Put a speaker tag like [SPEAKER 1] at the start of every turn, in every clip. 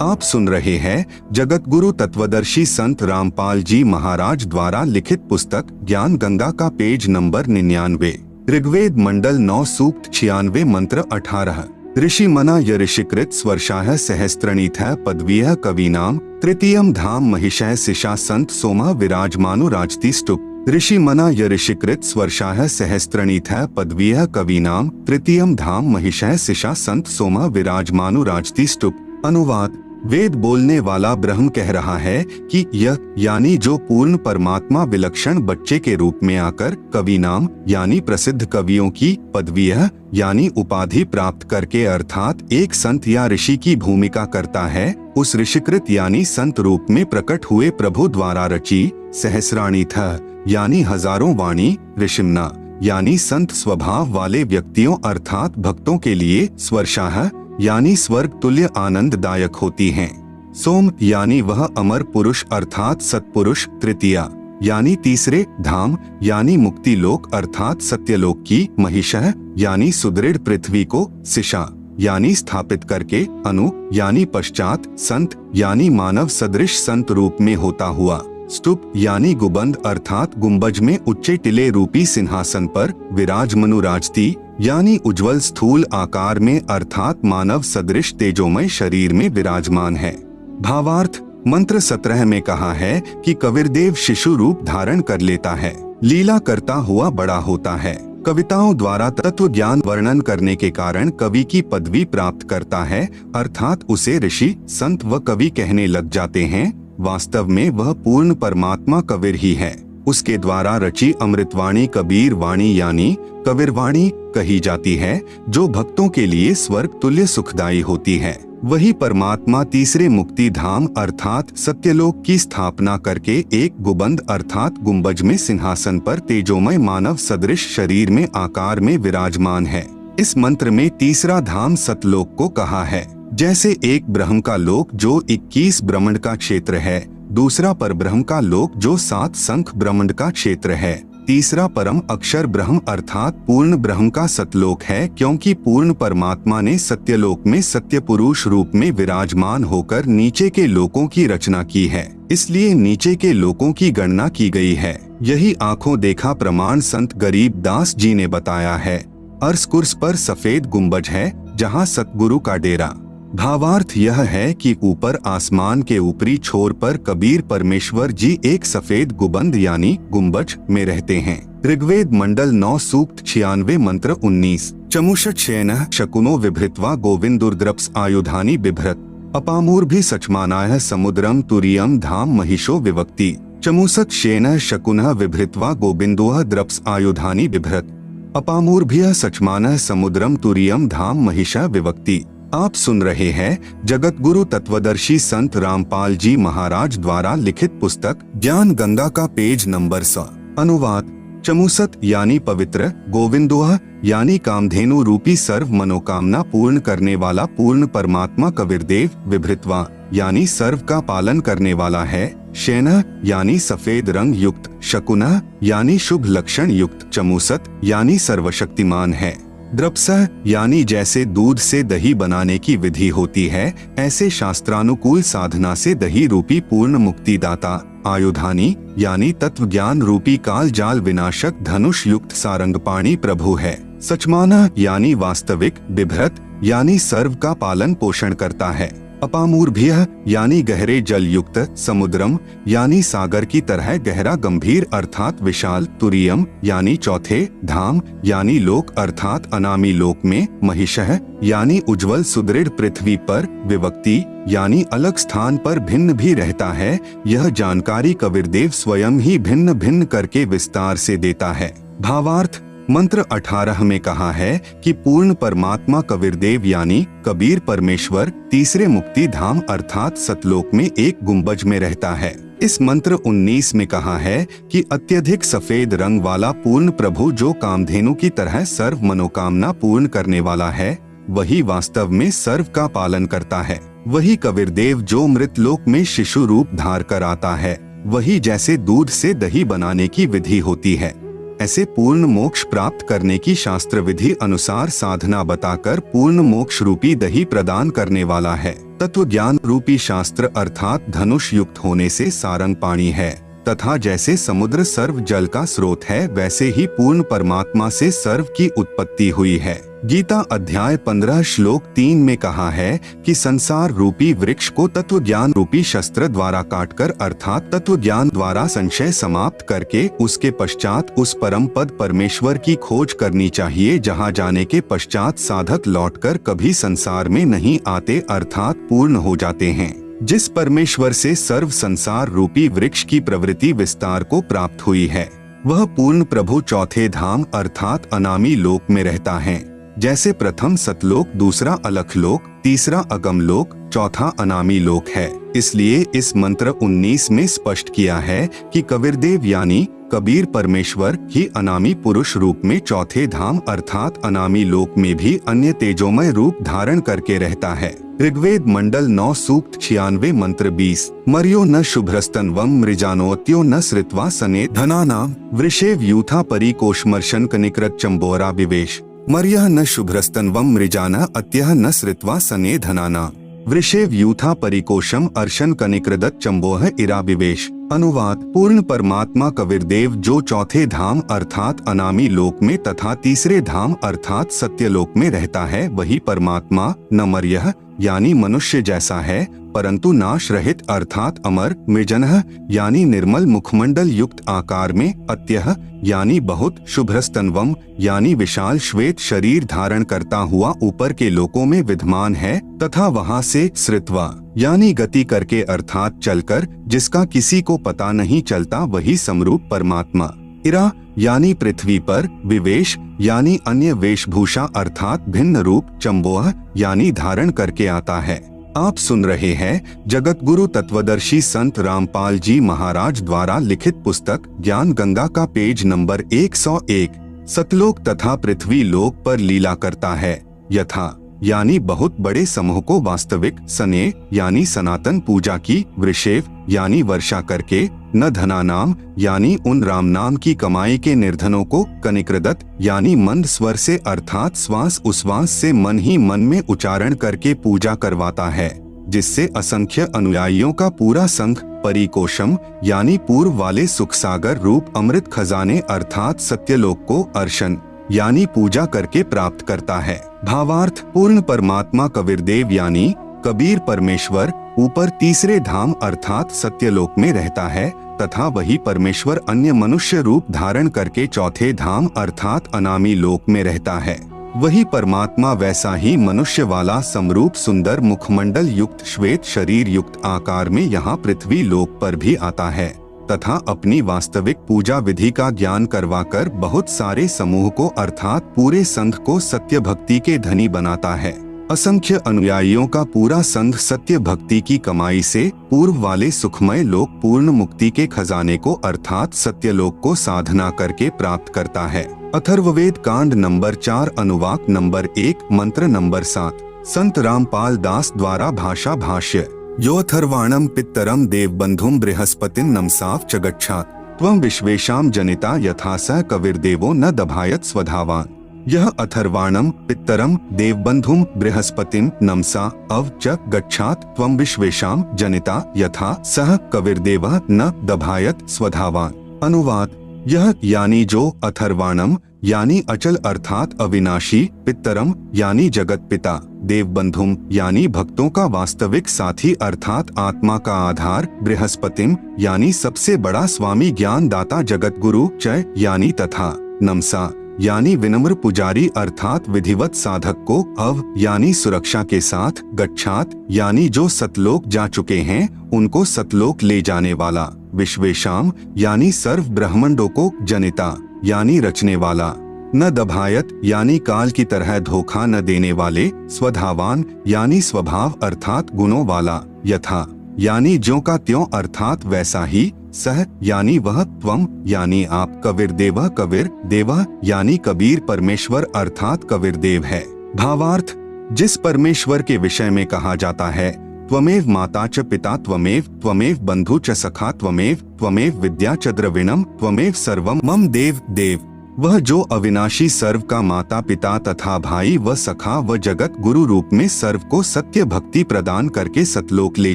[SPEAKER 1] आप सुन रहे हैं जगत गुरु तत्वदर्शी संत रामपाल जी महाराज द्वारा लिखित पुस्तक ज्ञान गंगा का पेज नंबर 99। ऋग्वेद मंडल 9 सूक्त 96 मंत्र 18। ऋषि मना य ऋषिकृत स्वर्षाः सहस्त्रणीथः पदवीयः कवीनाम तृतीयम धाम महिषः सिषा संत सोमा विराजमानो राजति स्तुप। ऋषि मना य ऋषिकृत स्वर्षाः सहस्त्रणीथः पदवीयः कवीनाम तृतीयम धाम महिषः सिषा संत सोमा विराजमानो राजति स्तुप। अनुवाद। वेद बोलने वाला ब्रह्म कह रहा है कि यह यानी जो पूर्ण परमात्मा विलक्षण बच्चे के रूप में आकर कवि नाम यानी प्रसिद्ध कवियों की पदवीयः यानी उपाधि प्राप्त करके अर्थात एक संत या ऋषि की भूमिका करता है, उस ऋषिकृत यानी संत रूप में प्रकट हुए प्रभु द्वारा रची सहस्राणीथः यानी हजारों वाणी ऋषिमना यानी संत स्वभाव वाले व्यक्तियों अर्थात भक्तों के लिए स्वर्षाः यानी स्वर्ग तुल्य आनंददायक होती हैं। सोम यानी वह अमर पुरुष अर्थात सत्पुरुष। तृतीया यानी तीसरे। धाम यानी मुक्ति लोक अर्थात सत्यलोक की। महिषः यानी सुदृढ़ पृथ्वी को। सिषा यानी स्थापित करके। अनु यानी पश्चात। संत यानी मानव सदृश संत रूप में होता हुआ। स्तूप यानी गुबंद अर्थात गुंबज में उच्चे टिले रूपी सिंहासन पर। विराजमनु राजती यानी उज्जवल स्थूल आकार में अर्थात मानव सदृश तेजोमय शरीर में विराजमान है। भावार्थ। मंत्र 17 में कहा है कि कबीरदेव शिशु रूप धारण कर लेता है, लीला करता हुआ बड़ा होता है, कविताओं द्वारा तत्व ज्ञान वर्णन करने के कारण कवि की पदवी प्राप्त करता है अर्थात उसे ऋषि संत व कवि कहने लग जाते हैं। वास्तव में वह पूर्ण परमात्मा कबीर ही है। उसके द्वारा रची अमृतवाणी कबीर वाणी यानी कबीरवाणी कही जाती है, जो भक्तों के लिए स्वर्ग तुल्य सुखदायी होती है। वही परमात्मा तीसरे मुक्ति धाम अर्थात सत्यलोक की स्थापना करके एक गुबंद अर्थात गुंबज में सिंहासन पर तेजोमय मानव सदृश शरीर में आकार में विराजमान है। इस मंत्र में तीसरा धाम सतलोक को कहा है। जैसे एक ब्रह्म का लोक जो 21 ब्रह्मांड का क्षेत्र है, दूसरा पर ब्रह्म का लोक जो 7 संख ब्रह्मांड का क्षेत्र है, तीसरा परम अक्षर ब्रह्म अर्थात पूर्ण ब्रह्म का सतलोक है, क्योंकि पूर्ण परमात्मा ने सत्यलोक में सत्य पुरुष रूप में विराजमान होकर नीचे के लोकों की रचना की है, इसलिए नीचे के लोकों की गणना की गई है। यही आंखों देखा प्रमाण संत गरीब दास जी ने बताया है। अर्श कुर्स पर सफेद गुंबज है जहाँ सतगुरु का डेरा। भावार्थ यह है कि ऊपर आसमान के ऊपरी छोर पर कबीर परमेश्वर जी एक सफेद गुबंद यानी गुंबज में रहते हैं। ऋग्वेद मंडल 9 सूक्त 96 मंत्र 19। चमुषट शयनः शकुनो विभृत्वा गोविंदुर्द्रप्स आयुधानि बिभ्रत अपामूर्भि सचमानाय समुद्रम तुरीयम धाम महिषो विवक्ति। चमुसत शयनः शकुनः विभृत्वा गोविंदोः द्रप्स आयुधानि बिभ्रत अपामूर्भ्यः सचमानः समुद्रम तुरीयम धाम महिषः विवक्ति। आप सुन रहे हैं जगत गुरु तत्वदर्शी संत रामपाल जी महाराज द्वारा लिखित पुस्तक ज्ञान गंगा का पेज नंबर 100। अनुवाद। चमुसत यानी पवित्र, गोविंदोह यानी कामधेनु रूपी सर्व मनोकामना पूर्ण करने वाला पूर्ण परमात्मा कबीरदेव। विभृत्वा यानी सर्व का पालन करने वाला है। शयनः यानी सफेद रंग युक्त। शकुनः यानी शुभ लक्षण युक्त। चमुसत यानी सर्वशक्तिमान है। द्रप्सः यानी जैसे दूध से दही बनाने की विधि होती है, ऐसे शास्त्रानुकूल साधना से दही रूपी पूर्ण मुक्तिदाता। आयुधानी यानी तत्व ज्ञान रूपी काल जाल विनाशक धनुष युक्त सारंगपाणी प्रभु है। सचमाना यानी वास्तविक। बिभ्रत यानी सर्व का पालन पोषण करता है। अपामूर्भ्यः यानी गहरे जल युक्त। समुद्रम यानी सागर की तरह गहरा गंभीर अर्थात विशाल। तुरीयम यानी चौथे। धाम यानी लोक अर्थात अनामी लोक में। महिषः यानी उज्जवल सुदृढ़ पृथ्वी पर। विवक्ति यानी अलग स्थान पर भिन्न भी रहता है। यह जानकारी कबीरदेव स्वयं ही भिन्न भिन्न करके विस्तार से देता है। भावार्थ। मंत्र 18 में कहा है कि पूर्ण परमात्मा कबीरदेव यानी कबीर परमेश्वर तीसरे मुक्ति धाम अर्थात सतलोक में एक गुंबज में रहता है। इस मंत्र 19 में कहा है कि अत्यधिक सफेद रंग वाला पूर्ण प्रभु जो कामधेनु की तरह सर्व मनोकामना पूर्ण करने वाला है, वही वास्तव में सर्व का पालन करता है। वही कबीरदेव जो मृतलोक में शिशु रूप धार कर आता है, वही जैसे दूध से दही बनाने की विधि होती है, ऐसे पूर्ण मोक्ष प्राप्त करने की शास्त्र विधि अनुसार साधना बताकर पूर्ण मोक्ष रूपी दही प्रदान करने वाला है तत्व ज्ञान रूपी शास्त्र अर्थात धनुष युक्त होने से सारंग पाणी है तथा जैसे समुद्र सर्व जल का स्रोत है वैसे ही पूर्ण परमात्मा से सर्व की उत्पत्ति हुई है। गीता अध्याय 15 श्लोक 3 में कहा है कि संसार रूपी वृक्ष को तत्व ज्ञान रूपी शस्त्र द्वारा काटकर अर्थात तत्व ज्ञान द्वारा संशय समाप्त करके उसके पश्चात उस परम पद परमेश्वर की खोज करनी चाहिए, जहां जाने के पश्चात साधक लौटकर कभी संसार में नहीं आते अर्थात पूर्ण हो जाते हैं। जिस परमेश्वर से सर्व संसार रूपी वृक्ष की प्रवृत्ति विस्तार को प्राप्त हुई है वह पूर्ण प्रभु चौथे धाम अर्थात अनामी लोक में रहता है। जैसे प्रथम सतलोक, दूसरा अलख लोक, तीसरा अगम लोक, चौथा अनामी लोक है। इसलिए इस मंत्र 19 में स्पष्ट किया है कि कबीरदेव यानी कबीर परमेश्वर ही अनामी पुरुष रूप में चौथे धाम अर्थात अनामी लोक में भी अन्य तेजोमय रूप धारण करके रहता है। ऋग्वेद मंडल 9 सूक्त 96 मंत्र 20 मर्यो न शुभ्रस्तन्वं मृजानोत्यो न श्रित्वा सने धनानाम वृषेव यूथा परिकोशमर्शन कनिकृत चंबोरा विवेश मर्यः न शुभ्रस्तन्वं मृजाना अत्यः न श्रित्वा सने धनानाम वृषेव यूथा परिकोशम अर्शन कनिकृदत चंबोह इरा विवेश। अनुवाद: पूर्ण परमात्मा कबीरदेव जो चौथे धाम अर्थात अनामी लोक में तथा तीसरे धाम अर्थात सत्यलोक में रहता है वही परमात्मा न मर्यः यानी मनुष्य जैसा है परंतु नाश रहित अर्थात अमर, मृजनः यानी निर्मल मुखमंडल युक्त आकार में, अत्यः यानी बहुत, शुभ्रस्तन्वम यानी विशाल श्वेत शरीर धारण करता हुआ ऊपर के लोकों में विद्यमान है तथा वहां से श्रित्वा यानी गति करके अर्थात चलकर जिसका किसी को पता नहीं चलता वही समरूप परमात्मा। इरा यानी पृथ्वी पर, विवेश यानी अन्य वेशभूषा अर्थात भिन्न रूप, चंबोह यानी धारण करके आता है। आप सुन रहे हैं जगत गुरु तत्वदर्शी संत रामपाल जी महाराज द्वारा लिखित पुस्तक ज्ञान गंगा का पेज नंबर 101। सतलोक तथा पृथ्वी लोक पर लीला करता है। यथा यानी बहुत बड़े समूह को वास्तविक, सने यानी सनातन पूजा की, वृषेव यानी वर्षा करके, न धनानाम यानी उन राम नाम की कमाई के निर्धनों को, कनिकृदत यानी मंद स्वर से अर्थात श्वास उश्वास से मन ही मन में उच्चारण करके पूजा करवाता है, जिससे असंख्य अनुयायियों का पूरा संघ, परिकोशम यानी पूर्व वाले सुखसागर रूप अमृत खजाने अर्थात सत्यलोक को अर्शन यानी पूजा करके प्राप्त करता है। भावार्थ: पूर्ण परमात्मा कबीरदेव यानी कबीर परमेश्वर ऊपर तीसरे धाम अर्थात सत्यलोक में रहता है तथा वही परमेश्वर अन्य मनुष्य रूप धारण करके चौथे धाम अर्थात अनामी लोक में रहता है। वही परमात्मा वैसा ही मनुष्य वाला समरूप सुंदर मुखमंडल युक्त श्वेत शरीर युक्त आकार में यहाँ पृथ्वी लोक पर भी आता है तथा अपनी वास्तविक पूजा विधि का ज्ञान करवाकर बहुत सारे समूह को अर्थात पूरे संघ को सत्य भक्ति के धनी बनाता है। असंख्य अनुयायियों का पूरा संघ सत्य भक्ति की कमाई से पूर्व वाले सुखमय लोक पूर्ण मुक्ति के खजाने को अर्थात सत्यलोक को साधना करके प्राप्त करता है। अथर्ववेद कांड नंबर 4 अनुवाक नंबर 1 मंत्र नंबर 7। संत रामपाल दास द्वारा भाषा भाष्य। यो अथर्वाणम पित्तरम देवबंधुम बृहस्पतिं नमसाव च गच्छात् त्वं विश्वेशाम जनिता यथा स कबीरदेवो न दभायत स्वधावान। यह अथर्वाणम पित्तरम देवबंधुम बृहस्पतिं नमसा अव च गच्छात् त्वं विश्वेशाम जनिता यथा सह कबीरदेवः न दभायत स्वधावान। अनुवाद: यह यानी जो, अथर्वाणम यानी अचल अर्थात अविनाशी, पित्तरम यानी जगत पिता, देवबंधुम यानी भक्तों का वास्तविक साथी अर्थात आत्मा का आधार, बृहस्पतिम यानी सबसे बड़ा स्वामी ज्ञान दाता जगत गुरु, च यानी तथा, नमसा यानी विनम्र पुजारी अर्थात विधिवत साधक को, अव यानी सुरक्षा के साथ, गच्छात यानी जो सतलोक जा चुके हैं उनको सतलोक ले जाने वाला, विश्वेशाम यानी सर्व ब्रह्मांडों को, जनिता यानी रचने वाला, न दभायत यानी काल की तरह धोखा न देने वाले, स्वधावान यानी स्वभाव अर्थात गुणों वाला, यथा यानी ज्यों का त्यों अर्थात वैसा ही, सह यानी वह, त्वम यानी आप, कबीरदेवः कबीर देवः यानी कबीर परमेश्वर अर्थात कबीरदेव है। भावार्थ: जिस परमेश्वर के विषय में कहा जाता है त्वमेव माता च पिता त्वमेव बंधु च सखा त्वमेव विद्या च द्रविणम त्वमेव सर्वम मम देव देव, वह जो अविनाशी सर्व का माता पिता तथा भाई व सखा व जगत गुरु रूप में सर्व को सत्य भक्ति प्रदान करके सतलोक ले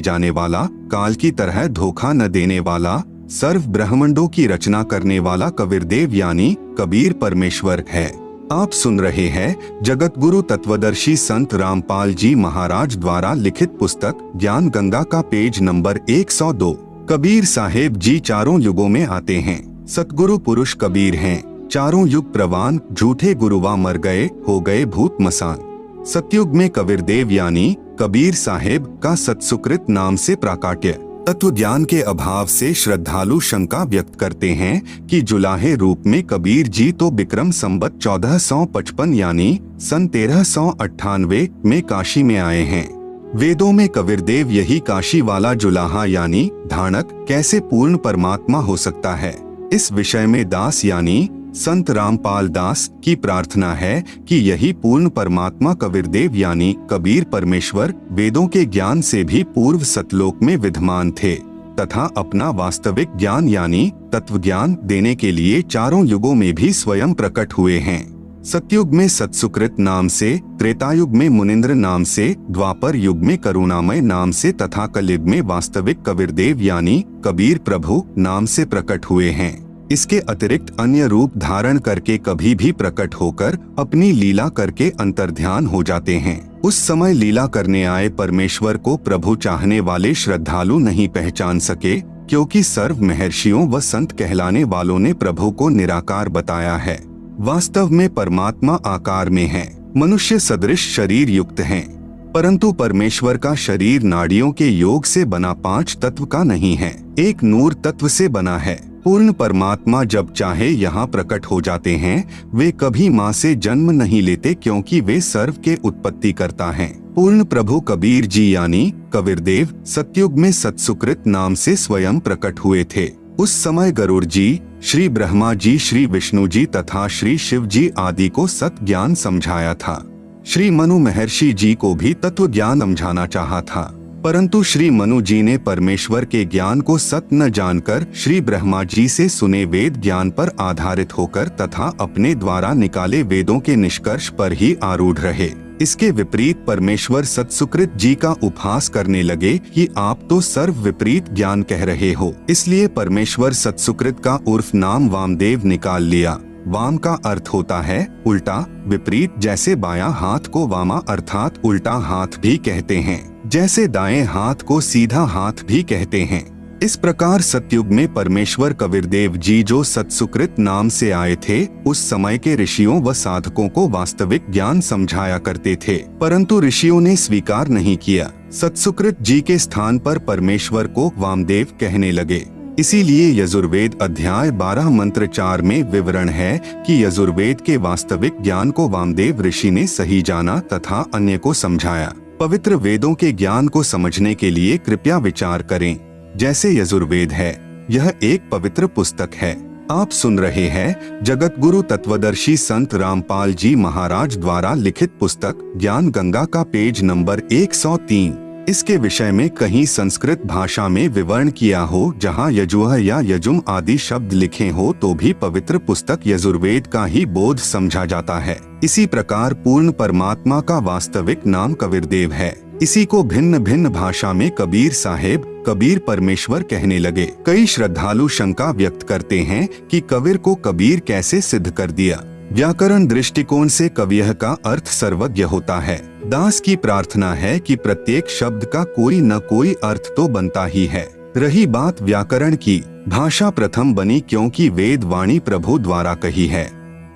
[SPEAKER 1] जाने वाला, काल की तरह धोखा न देने वाला, सर्व ब्रह्मांडों की रचना करने वाला कबीरदेव यानी कबीर परमेश्वर है। आप सुन रहे हैं जगत गुरु तत्वदर्शी संत रामपाल जी महाराज द्वारा लिखित पुस्तक ज्ञान गंगा का पेज नंबर 102। कबीर साहेब जी चारों युगों में आते हैं। सतगुरु पुरुष कबीर हैं। चारों युग प्रवान, झूठे गुरुवा मर गए, हो गए भूत मसान। सतयुग में कबीरदेव यानी कबीर साहेब का सत्सुकृत नाम से प्राकाट्य। तत्व ज्ञान के अभाव से श्रद्धालु शंका व्यक्त करते हैं कि जुलाहे रूप में कबीर जी तो विक्रम संवत 1455 यानी सन 1398 में काशी में आए हैं। वेदों में कबीरदेव यही काशी वाला जुलाहा यानी धानक कैसे पूर्ण परमात्मा हो सकता है? इस विषय में दास यानी संत रामपाल दास की प्रार्थना है कि यही पूर्ण परमात्मा कबीरदेव यानी कबीर परमेश्वर वेदों के ज्ञान से भी पूर्व सतलोक में विद्यमान थे तथा अपना वास्तविक ज्ञान यानी तत्व ज्ञान देने के लिए चारों युगों में भी स्वयं प्रकट हुए हैं। सतयुग में सत्सुकृत नाम से, त्रेतायुग में मुनिंद्र नाम से, द्वापर युग में करुणामय नाम से तथा कलयुग में वास्तविक कबीरदेव यानी कबीर प्रभु नाम से प्रकट हुए हैं। इसके अतिरिक्त अन्य रूप धारण करके कभी भी प्रकट होकर अपनी लीला करके अंतर्ध्यान हो जाते हैं। उस समय लीला करने आए परमेश्वर को प्रभु चाहने वाले श्रद्धालु नहीं पहचान सके, क्योंकि सर्व महर्षियों व संत कहलाने वालों ने प्रभु को निराकार बताया है। वास्तव में परमात्मा आकार में है, मनुष्य सदृश शरीर युक्त हैं, परंतु परमेश्वर का शरीर नाड़ियों के योग से बना 5 तत्व का नहीं है, एक नूर तत्व से बना है। पूर्ण परमात्मा जब चाहे यहाँ प्रकट हो जाते हैं। वे कभी माँ से जन्म नहीं लेते, क्योंकि वे सर्व के उत्पत्ति करता हैं। पूर्ण प्रभु कबीर जी यानी कबीरदेव सतयुग में सत्सुकृत नाम से स्वयं प्रकट हुए थे। उस समय गरुड़ जी, श्री ब्रह्मा जी, श्री विष्णु जी तथा श्री शिव जी आदि को सत ज्ञान समझाया था। श्री मनु महर्षि जी को भी तत्व ज्ञान समझाना चाहा था, परंतु श्री मनु जी ने परमेश्वर के ज्ञान को सत न जानकर श्री ब्रह्मा जी से सुने वेद ज्ञान पर आधारित होकर तथा अपने द्वारा निकाले वेदों के निष्कर्ष पर ही आरूढ़ रहे। इसके विपरीत परमेश्वर सत्सुकृत जी का उपहास करने लगे कि आप तो सर्व विपरीत ज्ञान कह रहे हो। इसलिए परमेश्वर सत्सुकृत का उर्फ नाम वामदेव निकाल लिया। वाम का अर्थ होता है उल्टा, विपरीत। जैसे बायां हाथ को वामा अर्थात उल्टा हाथ भी कहते हैं, जैसे दाएं हाथ को सीधा हाथ भी कहते हैं। इस प्रकार सतयुग में परमेश्वर कबीरदेव जी जो सत्सुकृत नाम से आए थे, उस समय के ऋषियों व साधकों को वास्तविक ज्ञान समझाया करते थे, परंतु ऋषियों ने स्वीकार नहीं किया। सत्सुकृत जी के स्थान पर परमेश्वर को वामदेव कहने लगे। इसीलिए यजुर्वेद अध्याय 12 मंत्र 4 में विवरण है कि यजुर्वेद के वास्तविक ज्ञान को वामदेव ऋषि ने सही जाना तथा अन्य को समझाया। पवित्र वेदों के ज्ञान को समझने के लिए कृपया विचार करें। जैसे यजुर्वेद है, यह एक पवित्र पुस्तक है। आप सुन रहे हैं जगत गुरु तत्वदर्शी संत रामपाल जी महाराज द्वारा लिखित पुस्तक ज्ञान गंगा का पेज नंबर 103। इसके विषय में कहीं संस्कृत भाषा में विवरण किया हो, जहाँ यजुः या यजुम आदि शब्द लिखे हो, तो भी पवित्र पुस्तक यजुर्वेद का ही बोध समझा जाता है। इसी प्रकार पूर्ण परमात्मा का वास्तविक नाम कबीरदेव है। इसी को भिन्न भिन्न भाषा में कबीर साहेब, कबीर परमेश्वर कहने लगे। कई श्रद्धालु शंका व्यक्त करते हैं कि कबीर को कबीर कैसे सिद्ध कर दिया। व्याकरण दृष्टिकोण से कवियः का अर्थ सर्वज्ञ होता है। दास की प्रार्थना है कि प्रत्येक शब्द का कोई न कोई अर्थ तो बनता ही है। रही बात व्याकरण की, भाषा प्रथम बनी क्योंकि वेद वाणी प्रभु द्वारा कही है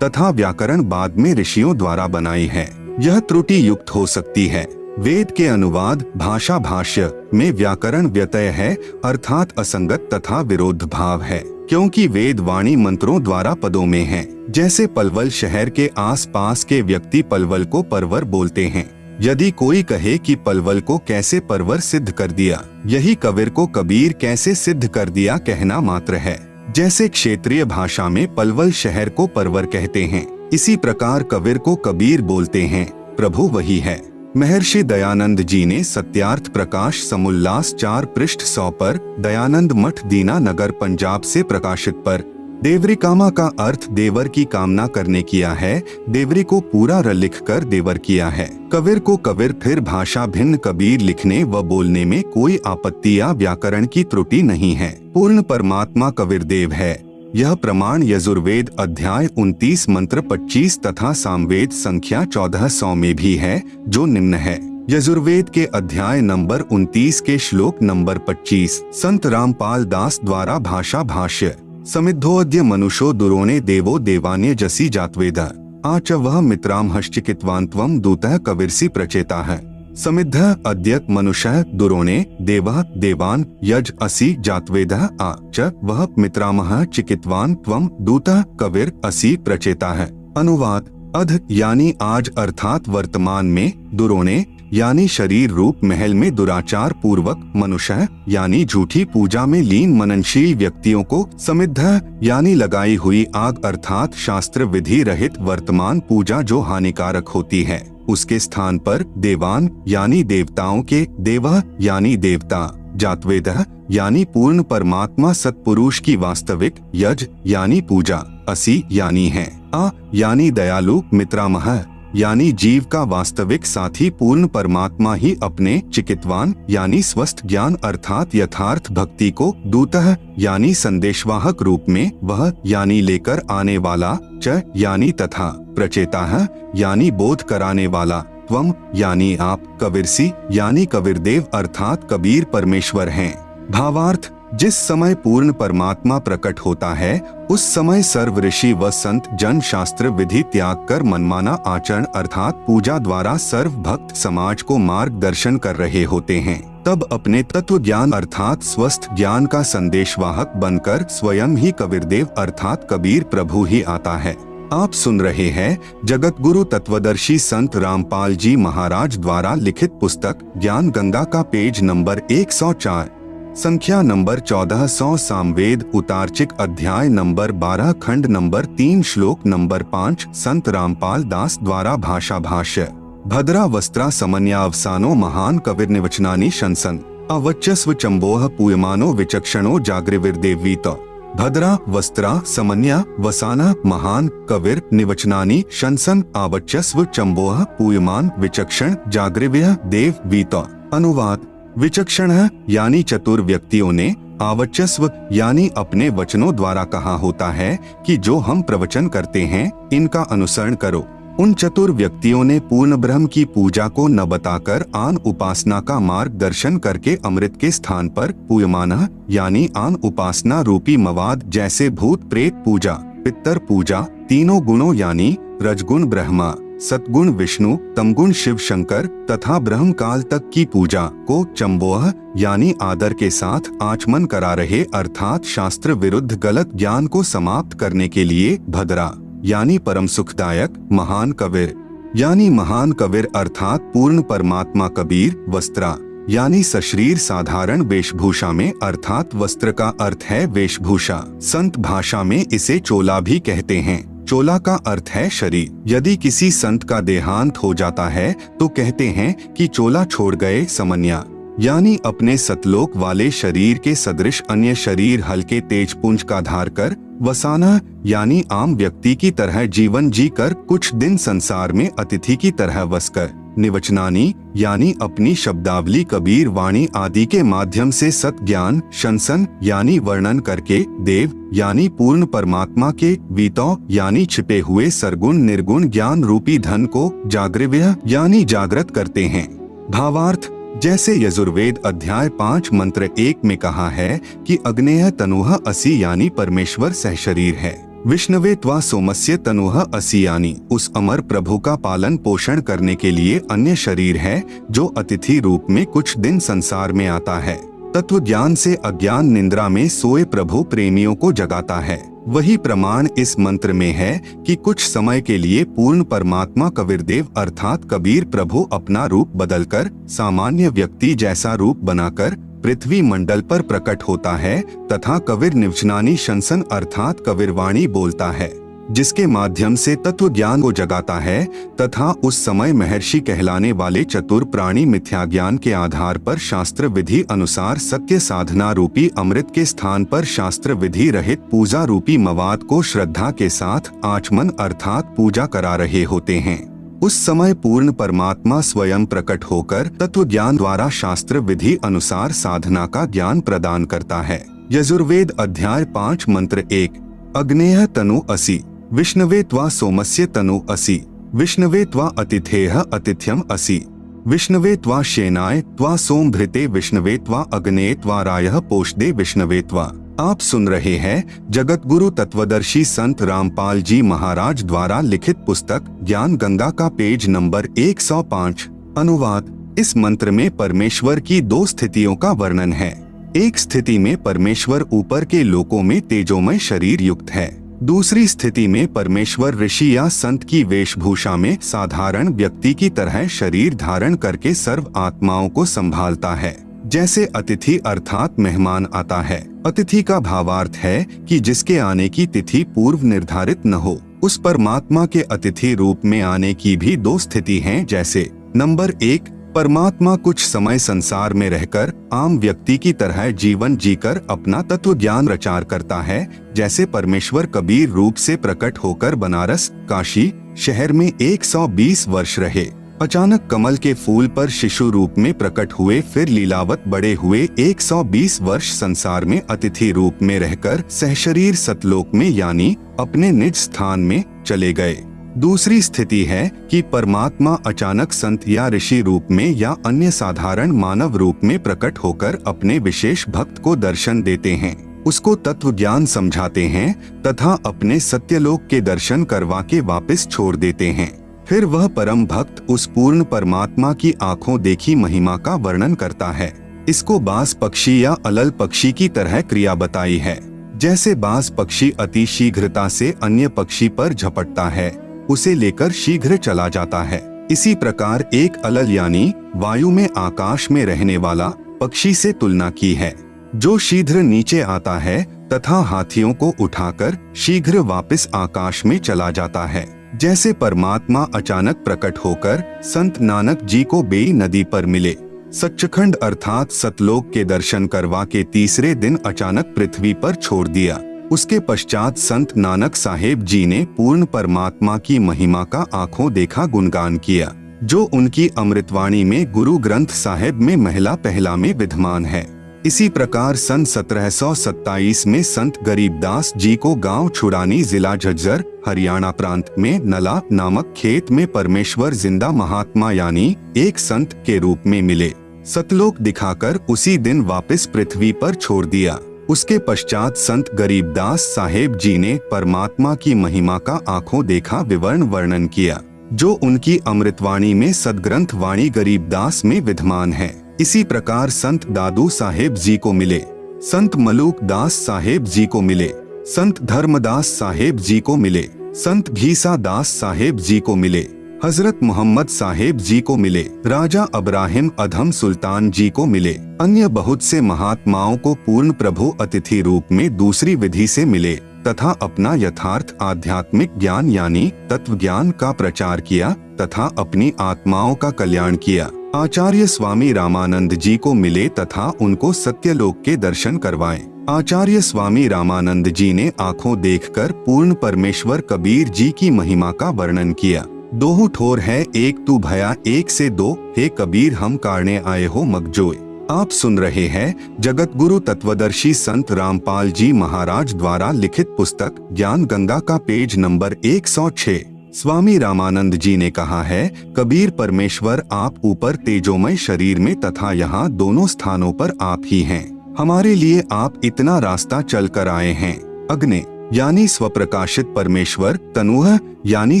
[SPEAKER 1] तथा व्याकरण बाद में ऋषियों द्वारा बनाई है। यह त्रुटि युक्त हो सकती है। वेद के अनुवाद भाषा भाष्य में व्याकरण व्यत्यय है, अर्थात असंगत तथा विरोध भाव है, क्योंकि वेद वाणी मंत्रों द्वारा पदों में है। जैसे पलवल शहर के आसपास के व्यक्ति पलवल को परवर बोलते हैं। यदि कोई कहे कि पलवल को कैसे परवर सिद्ध कर दिया, यही कबीर को कबीर कैसे सिद्ध कर दिया कहना मात्र है। जैसे क्षेत्रीय भाषा में पलवल शहर को परवर कहते हैं, इसी प्रकार कबीर को कबीर बोलते हैं। प्रभु वही है। महर्षि दयानंद जी ने सत्यार्थ प्रकाश समुल्लास 4 पृष्ठ 100 पर दयानंद मठ दीना नगर पंजाब से प्रकाशित पर देवरिकामा का अर्थ देवर की कामना करने किया है। देवरी को पूरा र लिख कर देवर किया है। कबीर को कबीर, फिर भाषा भिन्न कबीर लिखने व बोलने में कोई आपत्ति या व्याकरण की त्रुटि नहीं है। पूर्ण परमात्मा कबीर देव है। यह प्रमाण यजुर्वेद अध्याय 29 मंत्र 25 तथा सामवेद संख्या 1400 में भी है, जो निम्न है। यजुर्वेद के अध्याय नंबर 29 के श्लोक नंबर 25 संत रामपाल दास द्वारा भाषा भाष्य। समिद्धोऽद्य मनुषो दुरोणे देवो देवान्य जसी जातवेद आच वह मित्रामहश्चिकित्वान्त्वं दूतः कविर्षि प्रचेता है। समिद्ध अद्य मनुष्य दुरोणे देवः देवान यज असि जातवेदः आ च वह मित्रामह चिकित्वान त्वं दूतः कविर असि प्रचेता है। अनुवाद। अध यानी आज अर्थात वर्तमान में, दुरोणे यानी शरीर रूप महल में दुराचार पूर्वक, मनुष्य यानी झूठी पूजा में लीन मननशील व्यक्तियों को, समिद्ध यानी लगाई हुई आग अर्थात शास्त्र विधि रहित वर्तमान पूजा जो हानिकारक होती है, उसके स्थान पर देवान यानी देवताओं के, देव यानी देवता, जातवेद यानी पूर्ण परमात्मा सत्पुरुष की वास्तविक, यज यानी पूजा, असि यानी है, आ यानी दयालु, मित्रामह यानी जीव का वास्तविक साथी पूर्ण परमात्मा ही अपने चिकित्वान यानी स्वस्थ ज्ञान अर्थात यथार्थ भक्ति को, दूतः यानी संदेशवाहक रूप में, वह यानी लेकर आने वाला, च यानी तथा, प्रचेता यानी बोध कराने वाला, त्वम यानी आप, कबीरसी यानी कबीरदेव अर्थात कबीर परमेश्वर हैं। भावार्थ। जिस समय पूर्ण परमात्मा प्रकट होता है उस समय सर्व ऋषि व संत जन शास्त्र विधि त्याग कर मनमाना आचरण अर्थात पूजा द्वारा सर्व भक्त समाज को मार्गदर्शन कर रहे होते हैं। तब अपने तत्व ज्ञान अर्थात स्वस्थ ज्ञान का संदेशवाहक बनकर स्वयं ही कबीरदेव अर्थात कबीर प्रभु ही आता है। आप सुन रहे हैं जगत गुरु तत्वदर्शी संत रामपाल जी महाराज द्वारा लिखित पुस्तक ज्ञान गंगा का पेज नंबर 104 संख्या नंबर 1400 सामवेद उतारचिक अध्याय नंबर 12 खंड नंबर 3 श्लोक नंबर 5 संत रामपाल दास द्वारा भाषा भाष्य। भद्रा वस्त्रा समन्यावसानो महान कविर्निवचनानि शंसन अवच्यस्व चंबोह पूयमानो विचक्षणो जागृविर्देवीत। भद्रा वस्त्रा समन्या वसाना महान कविर निवचनानि शंसन आवच्यस्व चंबोह पूयमान विचक्षण जागृव्य देव वीत। अनुवाद। विचक्षण यानी चतुर व्यक्तियों ने, आवच्यस्व यानी अपने वचनों द्वारा कहा होता है कि जो हम प्रवचन करते हैं इनका अनुसरण करो। उन चतुर व्यक्तियों ने पूर्ण ब्रह्म की पूजा को न बताकर आन उपासना का मार्गदर्शन करके अमृत के स्थान पर पूयमान यानी आन उपासना रूपी मवाद जैसे भूत प्रेत पूजा, पितर पूजा, तीनों गुणों यानी रजगुण ब्रह्मा, सतगुण विष्णु, तमगुण शिव शंकर तथा ब्रह्म काल तक की पूजा को चंबोह यानी आदर के साथ आचमन करा रहे अर्थात शास्त्र विरुद्ध गलत ज्ञान को समाप्त करने के लिए भद्रा यानी परम सुखदायक, महान कबीर यानी महान कबीर अर्थात पूर्ण परमात्मा कबीर, वस्त्रा यानी सशरीर साधारण वेशभूषा में अर्थात वस्त्र का अर्थ है वेशभूषा। संत भाषा में इसे चोला भी कहते हैं। चोला का अर्थ है शरीर। यदि किसी संत का देहांत हो जाता है तो कहते हैं कि चोला छोड़ गए। समन्या यानी अपने सतलोक वाले शरीर के सदृश अन्य शरीर हल्के तेज पुंज का धार कर, वसाना यानी आम व्यक्ति की तरह जीवन जी कर कुछ दिन संसार में अतिथि की तरह बसकर, निवचनानी यानी अपनी शब्दावली कबीर वाणी आदि के माध्यम से सत ज्ञान, शंसन यानी वर्णन करके, देव यानी पूर्ण परमात्मा के, वीतो यानी छिपे हुए सरगुण निर्गुण ज्ञान रूपी धन को, जागृव्य यानी जागृत करते हैं। भावार्थ। जैसे यजुर्वेद अध्याय 5 मंत्र 1 में कहा है कि अग्नेय तनुह असि यानी परमेश्वर सहशरीर है, विष्णवे त्वा सोमस्य तनुह असि यानी उस अमर प्रभु का पालन पोषण करने के लिए अन्य शरीर है जो अतिथि रूप में कुछ दिन संसार में आता है। तत्व ज्ञान से अज्ञान निंद्रा में सोए प्रभु प्रेमियों को जगाता है। वही प्रमाण इस मंत्र में है कि कुछ समय के लिए पूर्ण परमात्मा कबीरदेव अर्थात कबीर प्रभु अपना रूप बदलकर सामान्य व्यक्ति जैसा रूप बनाकर पृथ्वी मंडल पर प्रकट होता है तथा कबीर निवचनानी शंसन अर्थात कबीरवाणी बोलता है। जिसके माध्यम से तत्व ज्ञान को जगाता है तथा उस समय महर्षि कहलाने वाले चतुर प्राणी मिथ्या ज्ञान के आधार पर शास्त्र विधि अनुसार सत्य साधना रूपी अमृत के स्थान पर शास्त्र विधि रहित पूजा रूपी मवाद को श्रद्धा के साथ आचमन अर्थात पूजा करा रहे होते हैं। उस समय पूर्ण परमात्मा स्वयं प्रकट होकर तत्व ज्ञान द्वारा शास्त्र विधि अनुसार साधना का ज्ञान प्रदान करता है। यजुर्वेद अध्याय 5 मंत्र 1 अग्नेय तनु असि विष्णवे त्वा सोमस्य तनु असि विष्णवे त्वा अतिथेह अतिथ्यम असि विष्णवे त्वा शेनाय त्वा सोमभृते विष्णवे त्वा अग्ने त्वा रायः पोषदे विष्णवे त्वा। आप सुन रहे हैं जगत गुरु तत्वदर्शी संत रामपाल जी महाराज द्वारा लिखित पुस्तक ज्ञान गंगा का पेज नंबर 105। अनुवाद। इस मंत्र में परमेश्वर की 2 स्थितियों का वर्णन है। एक स्थिति में परमेश्वर ऊपर के लोकों में तेजोमय शरीर युक्त है। दूसरी स्थिति में परमेश्वर ऋषि या संत की वेशभूषा में साधारण व्यक्ति की तरह शरीर धारण करके सर्व आत्माओं को संभालता है। जैसे अतिथि अर्थात मेहमान आता है। अतिथि का भावार्थ है कि जिसके आने की तिथि पूर्व निर्धारित न हो। उस परमात्मा के अतिथि रूप में आने की भी 2 स्थिति हैं। जैसे नंबर 1, परमात्मा कुछ समय संसार में रहकर आम व्यक्ति की तरह जीवन जीकर अपना तत्व ज्ञान प्रचार करता है। जैसे परमेश्वर कबीर रूप से प्रकट होकर बनारस काशी शहर में 120 वर्ष रहे। अचानक कमल के फूल पर शिशु रूप में प्रकट हुए, फिर लीलावत बड़े हुए, 120 वर्ष संसार में अतिथि रूप में रहकर सहशरीर सतलोक में यानी अपने निज स्थान में चले गए। दूसरी स्थिति है कि परमात्मा अचानक संत या ऋषि रूप में या अन्य साधारण मानव रूप में प्रकट होकर अपने विशेष भक्त को दर्शन देते हैं, उसको तत्व ज्ञान समझाते हैं तथा अपने सत्यलोक के दर्शन करवा के वापस छोड़ देते हैं। फिर वह परम भक्त उस पूर्ण परमात्मा की आंखों देखी महिमा का वर्णन करता है। इसको बाज पक्षी या अलल पक्षी की तरह क्रिया बताई है। जैसे बाज पक्षी अति शीघ्रता से अन्य पक्षी पर झपटता है, उसे लेकर शीघ्र चला जाता है। इसी प्रकार एक अलल यानी वायु में आकाश में रहने वाला पक्षी से तुलना की है, जो शीघ्र नीचे आता है तथा हाथियों को उठाकर शीघ्र वापस आकाश में चला जाता है। जैसे परमात्मा अचानक प्रकट होकर संत नानक जी को बेई नदी पर मिले, सच्चखंड अर्थात सतलोक के दर्शन करवा के तीसरे दिन अचानक पृथ्वी पर छोड़ दिया। उसके पश्चात संत नानक साहेब जी ने पूर्ण परमात्मा की महिमा का आंखों देखा गुणगान किया, जो उनकी अमृतवाणी में गुरु ग्रंथ साहिब में महिला पहला में विद्यमान है। इसी प्रकार सन 1727 में संत गरीबदास जी को गांव छुड़ानी जिला झज्जर हरियाणा प्रांत में नला नामक खेत में परमेश्वर जिंदा महात्मा यानी एक संत के रूप में मिले। सतलोक दिखाकर उसी दिन वापस पृथ्वी पर छोड़ दिया। उसके पश्चात संत गरीबदास साहेब जी ने परमात्मा की महिमा का आंखों देखा विवरण वर्णन किया, जो उनकी अमृतवाणी में सदग्रंथ वाणी गरीबदास में विद्यमान है। इसी प्रकार संत दादू साहेब जी को मिले, संत मलूक दास साहेब जी को मिले, संत धर्मदास साहेब जी को मिले, संत घीसा दास साहेब जी को मिले, हजरत मोहम्मद साहेब जी को मिले, राजा अब्राहिम अधम सुल्तान जी को मिले। अन्य बहुत से महात्माओं को पूर्ण प्रभु अतिथि रूप में दूसरी विधि से मिले तथा अपना यथार्थ आध्यात्मिक ज्ञान यानी तत्व ज्ञान का प्रचार किया तथा अपनी आत्माओं का कल्याण किया। आचार्य स्वामी रामानंद जी को मिले तथा उनको सत्यलोक के दर्शन करवाए। आचार्य स्वामी रामानंद जी ने आंखों देखकर पूर्ण परमेश्वर कबीर जी की महिमा का वर्णन किया। दोहु ठोर है एक तू भया एक से दो, हे कबीर हम कारणे आए हो मगजोय। आप सुन रहे हैं जगत गुरु तत्वदर्शी संत रामपाल जी महाराज द्वारा लिखित पुस्तक ज्ञान गंगा का पेज नंबर 106। स्वामी रामानंद जी ने कहा है, कबीर परमेश्वर आप ऊपर तेजोमय शरीर में तथा यहाँ दोनों स्थानों पर आप ही हैं। हमारे लिए आप इतना रास्ता चल कर आए हैं। अग्नि यानी स्वप्रकाशित परमेश्वर, तनुह यानी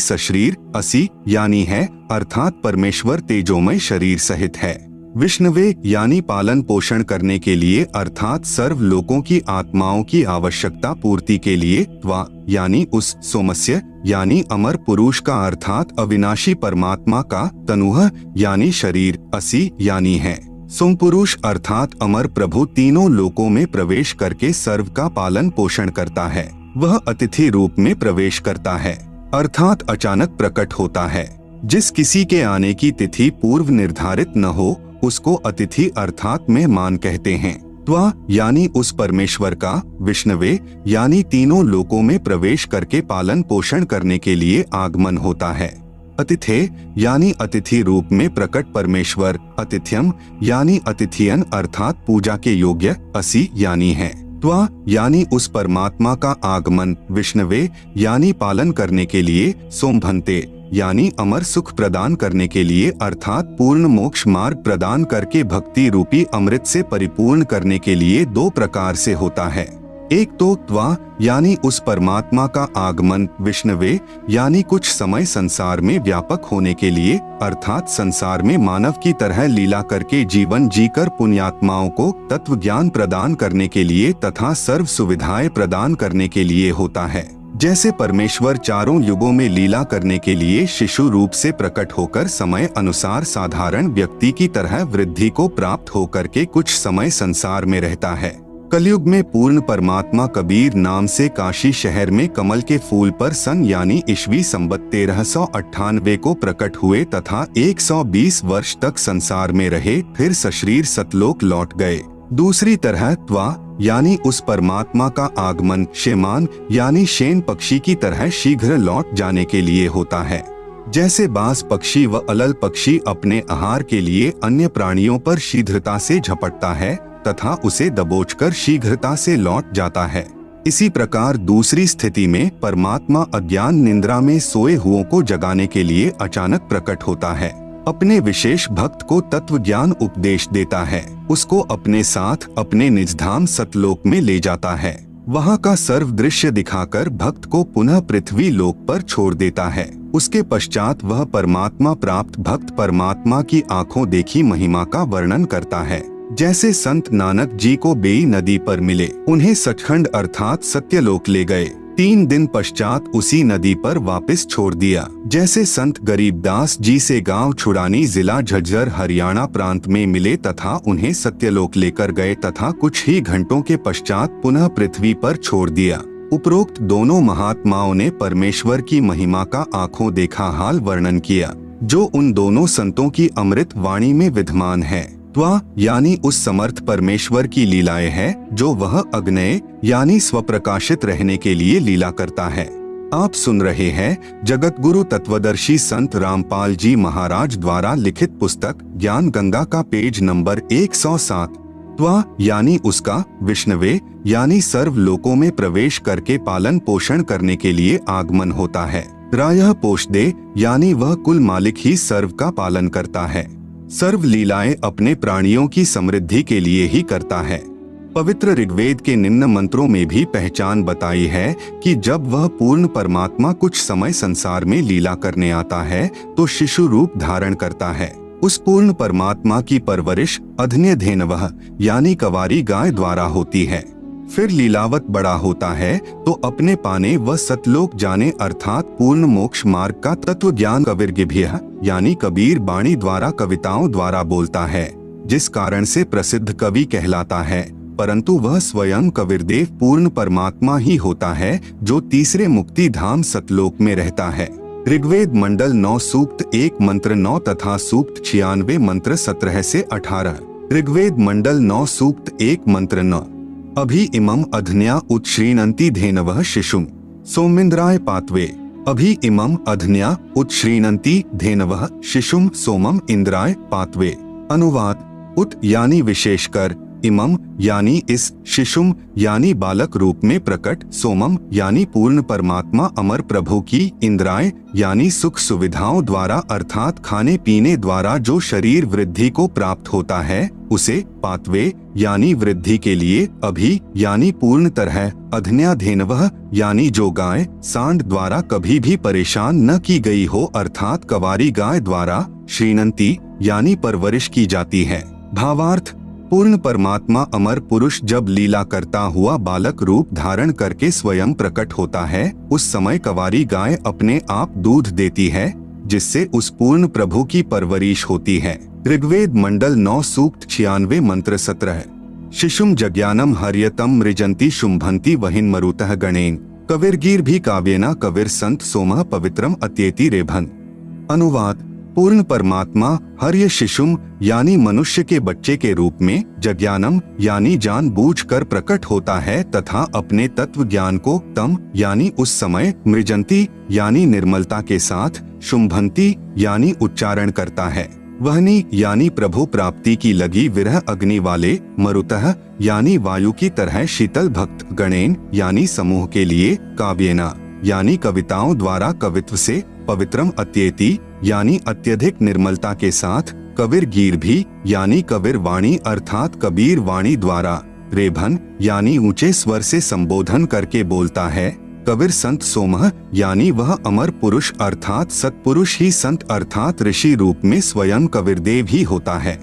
[SPEAKER 1] सशरीर, असि यानी है अर्थात परमेश्वर तेजोमय शरीर सहित है। विष्णवे यानी पालन पोषण करने के लिए अर्थात सर्व लोकों की आत्माओं की आवश्यकता पूर्ति के लिए, त्वा यानी उस, सोमस्य यानी अमर पुरुष का अर्थात अविनाशी परमात्मा का, तनुह यानी शरीर, असि यानी है सोम पुरुष अर्थात अमर प्रभु तीनों लोकों में प्रवेश करके सर्व का पालन पोषण करता है। वह अतिथि रूप में प्रवेश करता है, अर्थात अचानक प्रकट होता है। जिस किसी के आने की तिथि पूर्व निर्धारित न हो उसको अतिथि अर्थात मेहमान कहते हैं। त्वा यानी उस परमेश्वर का विष्णवे यानी तीनों लोकों में प्रवेश करके पालन पोषण करने के लिए आगमन होता है। अतिथे यानी अतिथि रूप में प्रकट परमेश्वर, अतिथ्यम यानी अतिथियन अर्थात पूजा के योग्य, असी यानी है। त्वा यानी उस परमात्मा का आगमन, विष्णवे यानी पालन करने के लिए, सोमभन्ते यानी अमर सुख प्रदान करने के लिए अर्थात पूर्ण मोक्ष मार्ग प्रदान करके भक्ति रूपी अमृत से परिपूर्ण करने के लिए दो प्रकार से होता है। एक तो त्वा यानी उस परमात्मा का आगमन, विष्णवे यानी कुछ समय संसार में व्यापक होने के लिए अर्थात संसार में मानव की तरह लीला करके जीवन जीकर पुण्यात्माओं को तत्व ज्ञान प्रदान करने के लिए तथा सर्व सुविधाएं प्रदान करने के लिए होता है। जैसे परमेश्वर चारों युगों में लीला करने के लिए शिशु रूप से प्रकट होकर समय अनुसार साधारण व्यक्ति की तरह वृद्धि को प्राप्त होकर के कुछ समय संसार में रहता है। कलयुग में पूर्ण परमात्मा कबीर नाम से काशी शहर में कमल के फूल पर सन यानी ईस्वी संवत 1398 को प्रकट हुए तथा 120 वर्ष तक संसार में रहे, फिर सशरीर सतलोक लौट गए। दूसरी तरह त्वा यानी उस परमात्मा का आगमन शेमान यानी शेन पक्षी की तरह शीघ्र लौट जाने के लिए होता है। जैसे बाज पक्षी व अलल पक्षी अपने आहार के लिए अन्य प्राणियों पर शीघ्रता से झपटता है तथा उसे दबोचकर शीघ्रता से लौट जाता है, इसी प्रकार दूसरी स्थिति में परमात्मा अज्ञान निद्रा में सोए हुओं को जगाने के लिए अचानक प्रकट होता है। अपने विशेष भक्त को तत्व ज्ञान उपदेश देता है, उसको अपने साथ अपने निजधाम सतलोक में ले जाता है। वहाँ का सर्व दृश्य दिखाकर भक्त को पुनः पृथ्वी लोक पर छोड़ देता है। उसके पश्चात वह परमात्मा प्राप्त भक्त परमात्मा की आंखों देखी महिमा का वर्णन करता है। जैसे संत नानक जी को बेई नदी पर मिले, उन्हें सचखंड अर्थात सत्यलोक ले गए, 3 दिन पश्चात उसी नदी पर वापस छोड़ दिया। जैसे संत गरीबदास जी से गांव छुड़ानी जिला झज्जर हरियाणा प्रांत में मिले तथा उन्हें सत्यलोक लेकर गए तथा कुछ ही घंटों के पश्चात पुनः पृथ्वी पर छोड़ दिया। उपरोक्त दोनों महात्माओं ने परमेश्वर की महिमा का आंखों देखा हाल वर्णन किया, जो उन दोनों संतों की अमृत वाणी में विद्यमान है। त्वा यानी उस समर्थ परमेश्वर की लीलाएं है जो वह अग्नय यानी स्वप्रकाशित रहने के लिए लीला करता है। आप सुन रहे हैं जगत गुरु तत्वदर्शी संत रामपाल जी महाराज द्वारा लिखित पुस्तक ज्ञान गंगा का पेज नंबर 107। त्वा यानी उसका, विष्णवे यानी सर्व लोकों में प्रवेश करके पालन पोषण करने के लिए आगमन होता है। रायः पोषदे यानी वह कुल मालिक ही सर्व का पालन करता है, सर्व लीलाएं अपने प्राणियों की समृद्धि के लिए ही करता है। पवित्र ऋग्वेद के निम्न मंत्रों में भी पहचान बताई है कि जब वह पूर्ण परमात्मा कुछ समय संसार में लीला करने आता है तो शिशु रूप धारण करता है। उस पूर्ण परमात्मा की परवरिश अधन्यधेनवः यानी कवारी गाय द्वारा होती है। फिर लीलावत बड़ा होता है तो अपने पाने व सतलोक जाने अर्थात पूर्ण मोक्ष मार्ग का तत्व ज्ञान कविर्गिभ्यः यानी कबीर बाणी द्वारा कविताओं द्वारा बोलता है, जिस कारण से प्रसिद्ध कवि कहलाता है। परंतु वह स्वयं कबीरदेव पूर्ण परमात्मा ही होता है जो तीसरे मुक्ति धाम सतलोक में रहता है। ऋग्वेद मंडल 9 सूक्त 1 मंत्र 9 तथा सूक्त 96 मंत्र 17 से 18। ऋग्वेद मंडल 9 सूक्त 1 मंत्र 9। अभि इमं अधन्या उत्श्रीणन्ति धेनवः शिशुं सोमिन्द्राय पात्वे। अभि इमं अधन्या उत्श्रीणन्ति धेनवः शिशुं सोमम इंद्राय पात्वे। अनुवाद: उत यानी विशेषकर, इमम यानी इस, शिशुम यानी बालक रूप में प्रकट, सोमम यानी पूर्ण परमात्मा अमर प्रभु की, इंद्राय यानी सुख सुविधाओं द्वारा अर्थात खाने पीने द्वारा जो शरीर वृद्धि को प्राप्त होता है उसे, पात्वे यानी वृद्धि के लिए, अभि यानी पूर्ण तरह, अधन्याधेनवः यानी जो गाय सांड द्वारा कभी भी परेशान न की गई हो अर्थात कवारी गाय द्वारा, श्रीणंती यानी परवरिश की जाती है। भावार्थ: पूर्ण परमात्मा अमर पुरुष जब लीला करता हुआ बालक रूप धारण करके स्वयं प्रकट होता है, उस समय कवारी गाय अपने आप दूध देती है, जिससे उस पूर्ण प्रभु की परवरिश होती है। ऋग्वेद मंडल 9 सूक्त 96 मंत्र 17। शिशुम जज्ञानम हर्यतम मृजंती शुंभंती वहिन मरुतः गणेन। कविर्गीर भी काव्येना कविर संत सोमः पवित्रम अत्येति रेभन। अनुवाद: पूर्ण परमात्मा हर्य शिशुम यानी मनुष्य के बच्चे के रूप में जज्ञानम यानी जानबूझकर प्रकट होता है तथा अपने तत्व ज्ञान को तम यानी उस समय, मृजंती यानी निर्मलता के साथ, शुंभंती यानी उच्चारण करता है, वहनी यानी प्रभु प्राप्ति की लगी विरह अग्नि वाले, मरुतः यानी वायु की तरह शीतल भक्त गणेन यानी समूह के लिए, काव्येना यानी कविताओं द्वारा कवित्व से, पवित्रम अत्येति यानी अत्यधिक निर्मलता के साथ, कविर गीर भी यानी कविर वाणी अर्थात कबीर वाणी द्वारा, रेभन यानी ऊंचे स्वर से संबोधन करके बोलता है, कविर संत सोमः यानी वह अमर पुरुष अर्थात सत्पुरुष ही संत अर्थात ऋषि रूप में स्वयं कविरदेव ही होता है।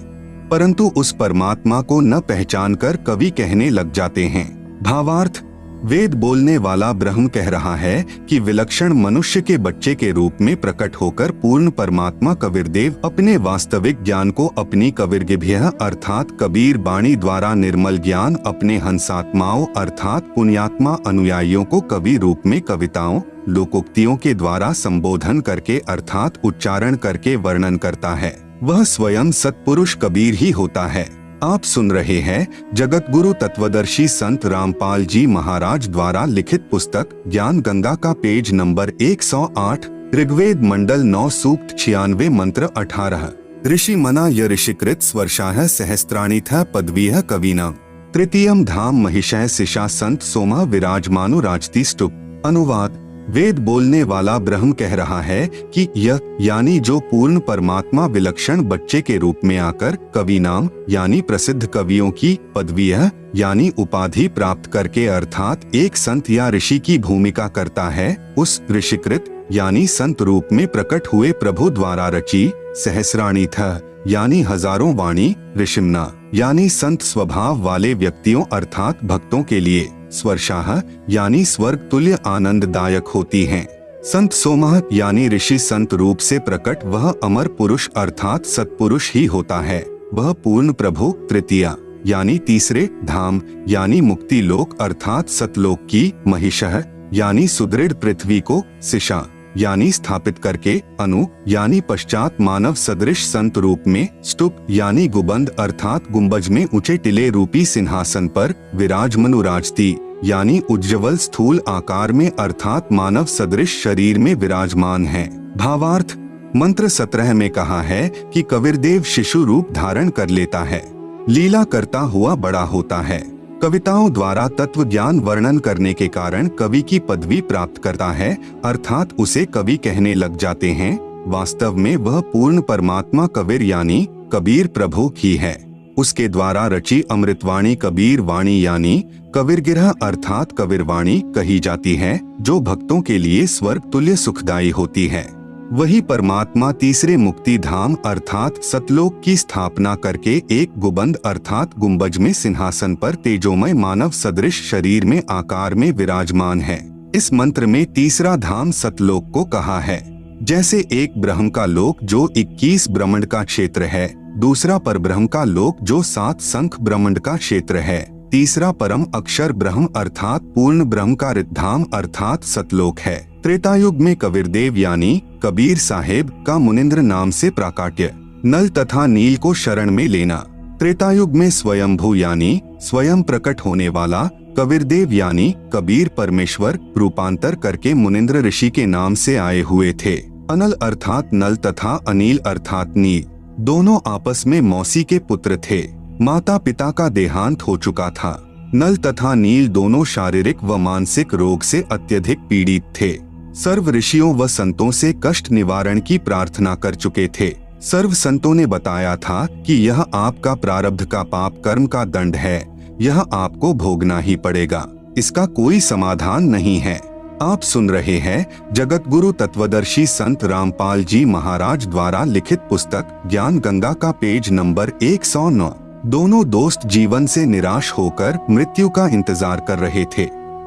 [SPEAKER 1] परंतु उस परमात्मा को न पहचानकर कवि कहने लग जाते हैं। भावार्थ: वेद बोलने वाला ब्रह्म कह रहा है कि विलक्षण मनुष्य के बच्चे के रूप में प्रकट होकर पूर्ण परमात्मा कविरदेव अपने वास्तविक ज्ञान को अपनी कविर्गिभ्यः अर्थात कबीर बाणी द्वारा निर्मल ज्ञान अपने हंसात्माओं अर्थात पुण्यात्मा अनुयायियों को कवि रूप में कविताओं, लोकोक्तियों के द्वारा संबोधन करके अर्थात उच्चारण करके वर्णन करता है। वह स्वयं सत्पुरुष कबीर ही होता है। आप सुन रहे हैं जगत गुरु तत्वदर्शी संत रामपाल जी महाराज द्वारा लिखित पुस्तक ज्ञान गंगा का पेज नंबर 108, ऋग्वेद मंडल 9 सूक्त 96 मंत्र 18। ऋषि मना य ऋषिकृत स्वर्षाः सहस्त्राणिथ पदवीः कवीना तृतीयम धाम महिषः सिषा संत सोमा विराजमानु राजती स्तुप। अनुवाद: वेद बोलने वाला ब्रह्म कह रहा है कि यह यानी जो पूर्ण परमात्मा विलक्षण बच्चे के रूप में आकर कवि नाम यानी प्रसिद्ध कवियों की, पदवीयः यानी उपाधि प्राप्त करके अर्थात एक संत या ऋषि की भूमिका करता है, उस ऋषिकृत यानी संत रूप में प्रकट हुए प्रभु द्वारा रची, सहस्राणीथ यानी हजारों वाणी, ऋषिम्ना यानी संत स्वभाव वाले व्यक्तियों अर्थात भक्तों के लिए, स्वर्षाः यानी स्वर्ग तुल्य आनंददायक होती हैं। संत सोमः यानी ऋषि संत रूप से प्रकट वह अमर पुरुष अर्थात सत्पुरुष ही होता है। वह पूर्ण प्रभु तृतीया यानी तीसरे, धाम यानी मुक्ति लोक अर्थात सतलोक की, महिषः यानी सुदृढ़ पृथ्वी को, सिषा यानी स्थापित करके, अनु यानी पश्चात मानव सदृश संत रूप में, स्तूप यानी गुबंद अर्थात गुंबज में ऊंचे टिले रूपी सिंहासन पर, विराजमनु राजती यानी उज्ज्वल स्थूल आकार में अर्थात मानव सदृश शरीर में विराजमान है। भावार्थ: मंत्र 17 में कहा है कि कविरदेव शिशु रूप धारण कर लेता है, लीला करता हुआ बड़ा होता है, कविताओं द्वारा तत्व ज्ञान वर्णन करने के कारण कवि की पदवी प्राप्त करता है अर्थात उसे कवि कहने लग जाते हैं। वास्तव में वह पूर्ण परमात्मा कबीर यानी कबीर प्रभु ही है। उसके द्वारा रची अमृतवाणी कबीर वाणी यानी कबीरगिरह अर्थात कबीरवाणी कही जाती है, जो भक्तों के लिए स्वर्ग तुल्य सुखदायी होती है। वही परमात्मा तीसरे मुक्ति धाम अर्थात सतलोक की स्थापना करके एक गुबंद अर्थात गुंबज में सिंहासन पर तेजोमय मानव सदृश शरीर में आकार में विराजमान है। इस मंत्र में तीसरा धाम सतलोक को कहा है। जैसे एक ब्रह्म का लोक जो 21 ब्रह्मांड का क्षेत्र है, दूसरा परब्रह्म का लोक जो 7 संख ब्रह्मांड का क्षेत्र है, तीसरा परम अक्षर ब्रह्म अर्थात पूर्ण ब्रह्म का रिद्धाम अर्थात सतलोक है। त्रेतायुग में कबीरदेव यानी कबीर साहेब का मुनिंद्र नाम से प्राकाट्य, नल तथा नील को शरण में लेना। त्रेतायुग में स्वयंभू यानी स्वयं प्रकट होने वाला कबीरदेव यानी कबीर परमेश्वर रूपांतर करके मुनिंद्र ऋषि के नाम से आए हुए थे। अनल अर्थात नल तथा अनिल अर्थात नील दोनों आपस में मौसी के पुत्र थे। माता पिता का देहांत हो चुका था। नल तथा नील दोनों शारीरिक व मानसिक रोग से अत्यधिक पीड़ित थे। सर्व ऋषियों व संतों से कष्ट निवारण की प्रार्थना कर चुके थे। सर्व संतों ने बताया था कि यह आपका प्रारब्ध का पाप कर्म का दंड है, यह आपको भोगना ही पड़ेगा, इसका कोई समाधान नहीं है। आप सुन रहे हैं जगत गुरु तत्वदर्शी संत रामपाल जी महाराज द्वारा लिखित पुस्तक ज्ञान गंगा का पेज नंबर 109। दोनों दोस्त जीवन से निराश होकर मृत्यु का इंतजार कर रहे थे।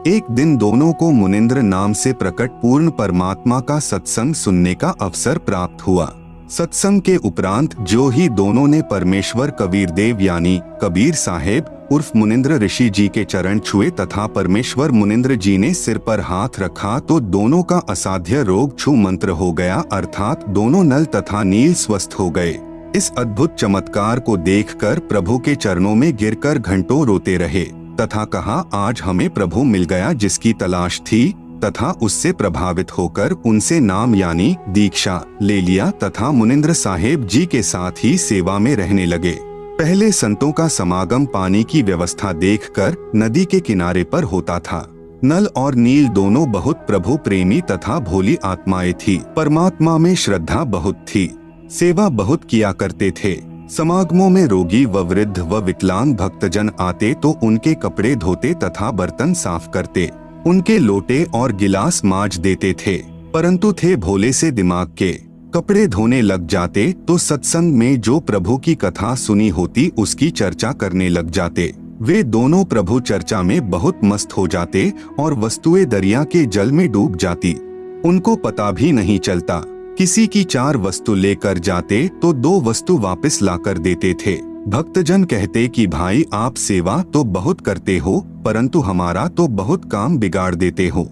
[SPEAKER 1] एक दिन दोनों को मुनिंद्र नाम से प्रकट पूर्ण परमात्मा का सत्संग सुनने का अवसर प्राप्त हुआ। सत्संग के उपरांत जो ही दोनों ने परमेश्वर कबीरदेव यानी कबीर साहेब उर्फ मुनिंद्र ऋषि जी के चरण छुए तथा परमेश्वर मुनिंद्र जी ने सिर पर हाथ रखा तो दोनों का असाध्य रोग छू मंत्र हो गया, अर्थात दोनों नल तथा नील स्वस्थ हो गए। इस अद्भुत चमत्कार को देखकर प्रभु के चरणों में गिरकर घंटों रोते रहे तथा कहा, आज हमें प्रभु मिल गया जिसकी तलाश थी, तथा उससे प्रभावित होकर उनसे नाम यानी दीक्षा ले लिया तथा मुनिंद्र साहेब जी के साथ ही सेवा में रहने लगे। पहले संतों का समागम पानी की व्यवस्था देखकर नदी के किनारे पर होता था। नल और नील दोनों बहुत प्रभु प्रेमी तथा भोली आत्माएं थी। परमात्मा में श्रद्धा बहुत थी, सेवा बहुत किया करते थे। समागमों में रोगी व वृद्ध व विकलांग भक्तजन आते तो उनके कपड़े धोते तथा बर्तन साफ करते, उनके लोटे और गिलास मांज देते थे। परंतु थे भोले से दिमाग के, कपड़े धोने लग जाते तो सत्संग में जो प्रभु की कथा सुनी होती उसकी चर्चा करने लग जाते। वे दोनों प्रभु चर्चा में बहुत मस्त हो जाते और वस्तुएं दरिया के जल में डूब जाती, उनको पता भी नहीं चलता। किसी की 4 वस्तु लेकर जाते तो 2 वस्तु वापस लाकर देते थे। भक्तजन कहते कि भाई आप सेवा तो बहुत करते हो परंतु हमारा तो बहुत काम बिगाड़ देते हो।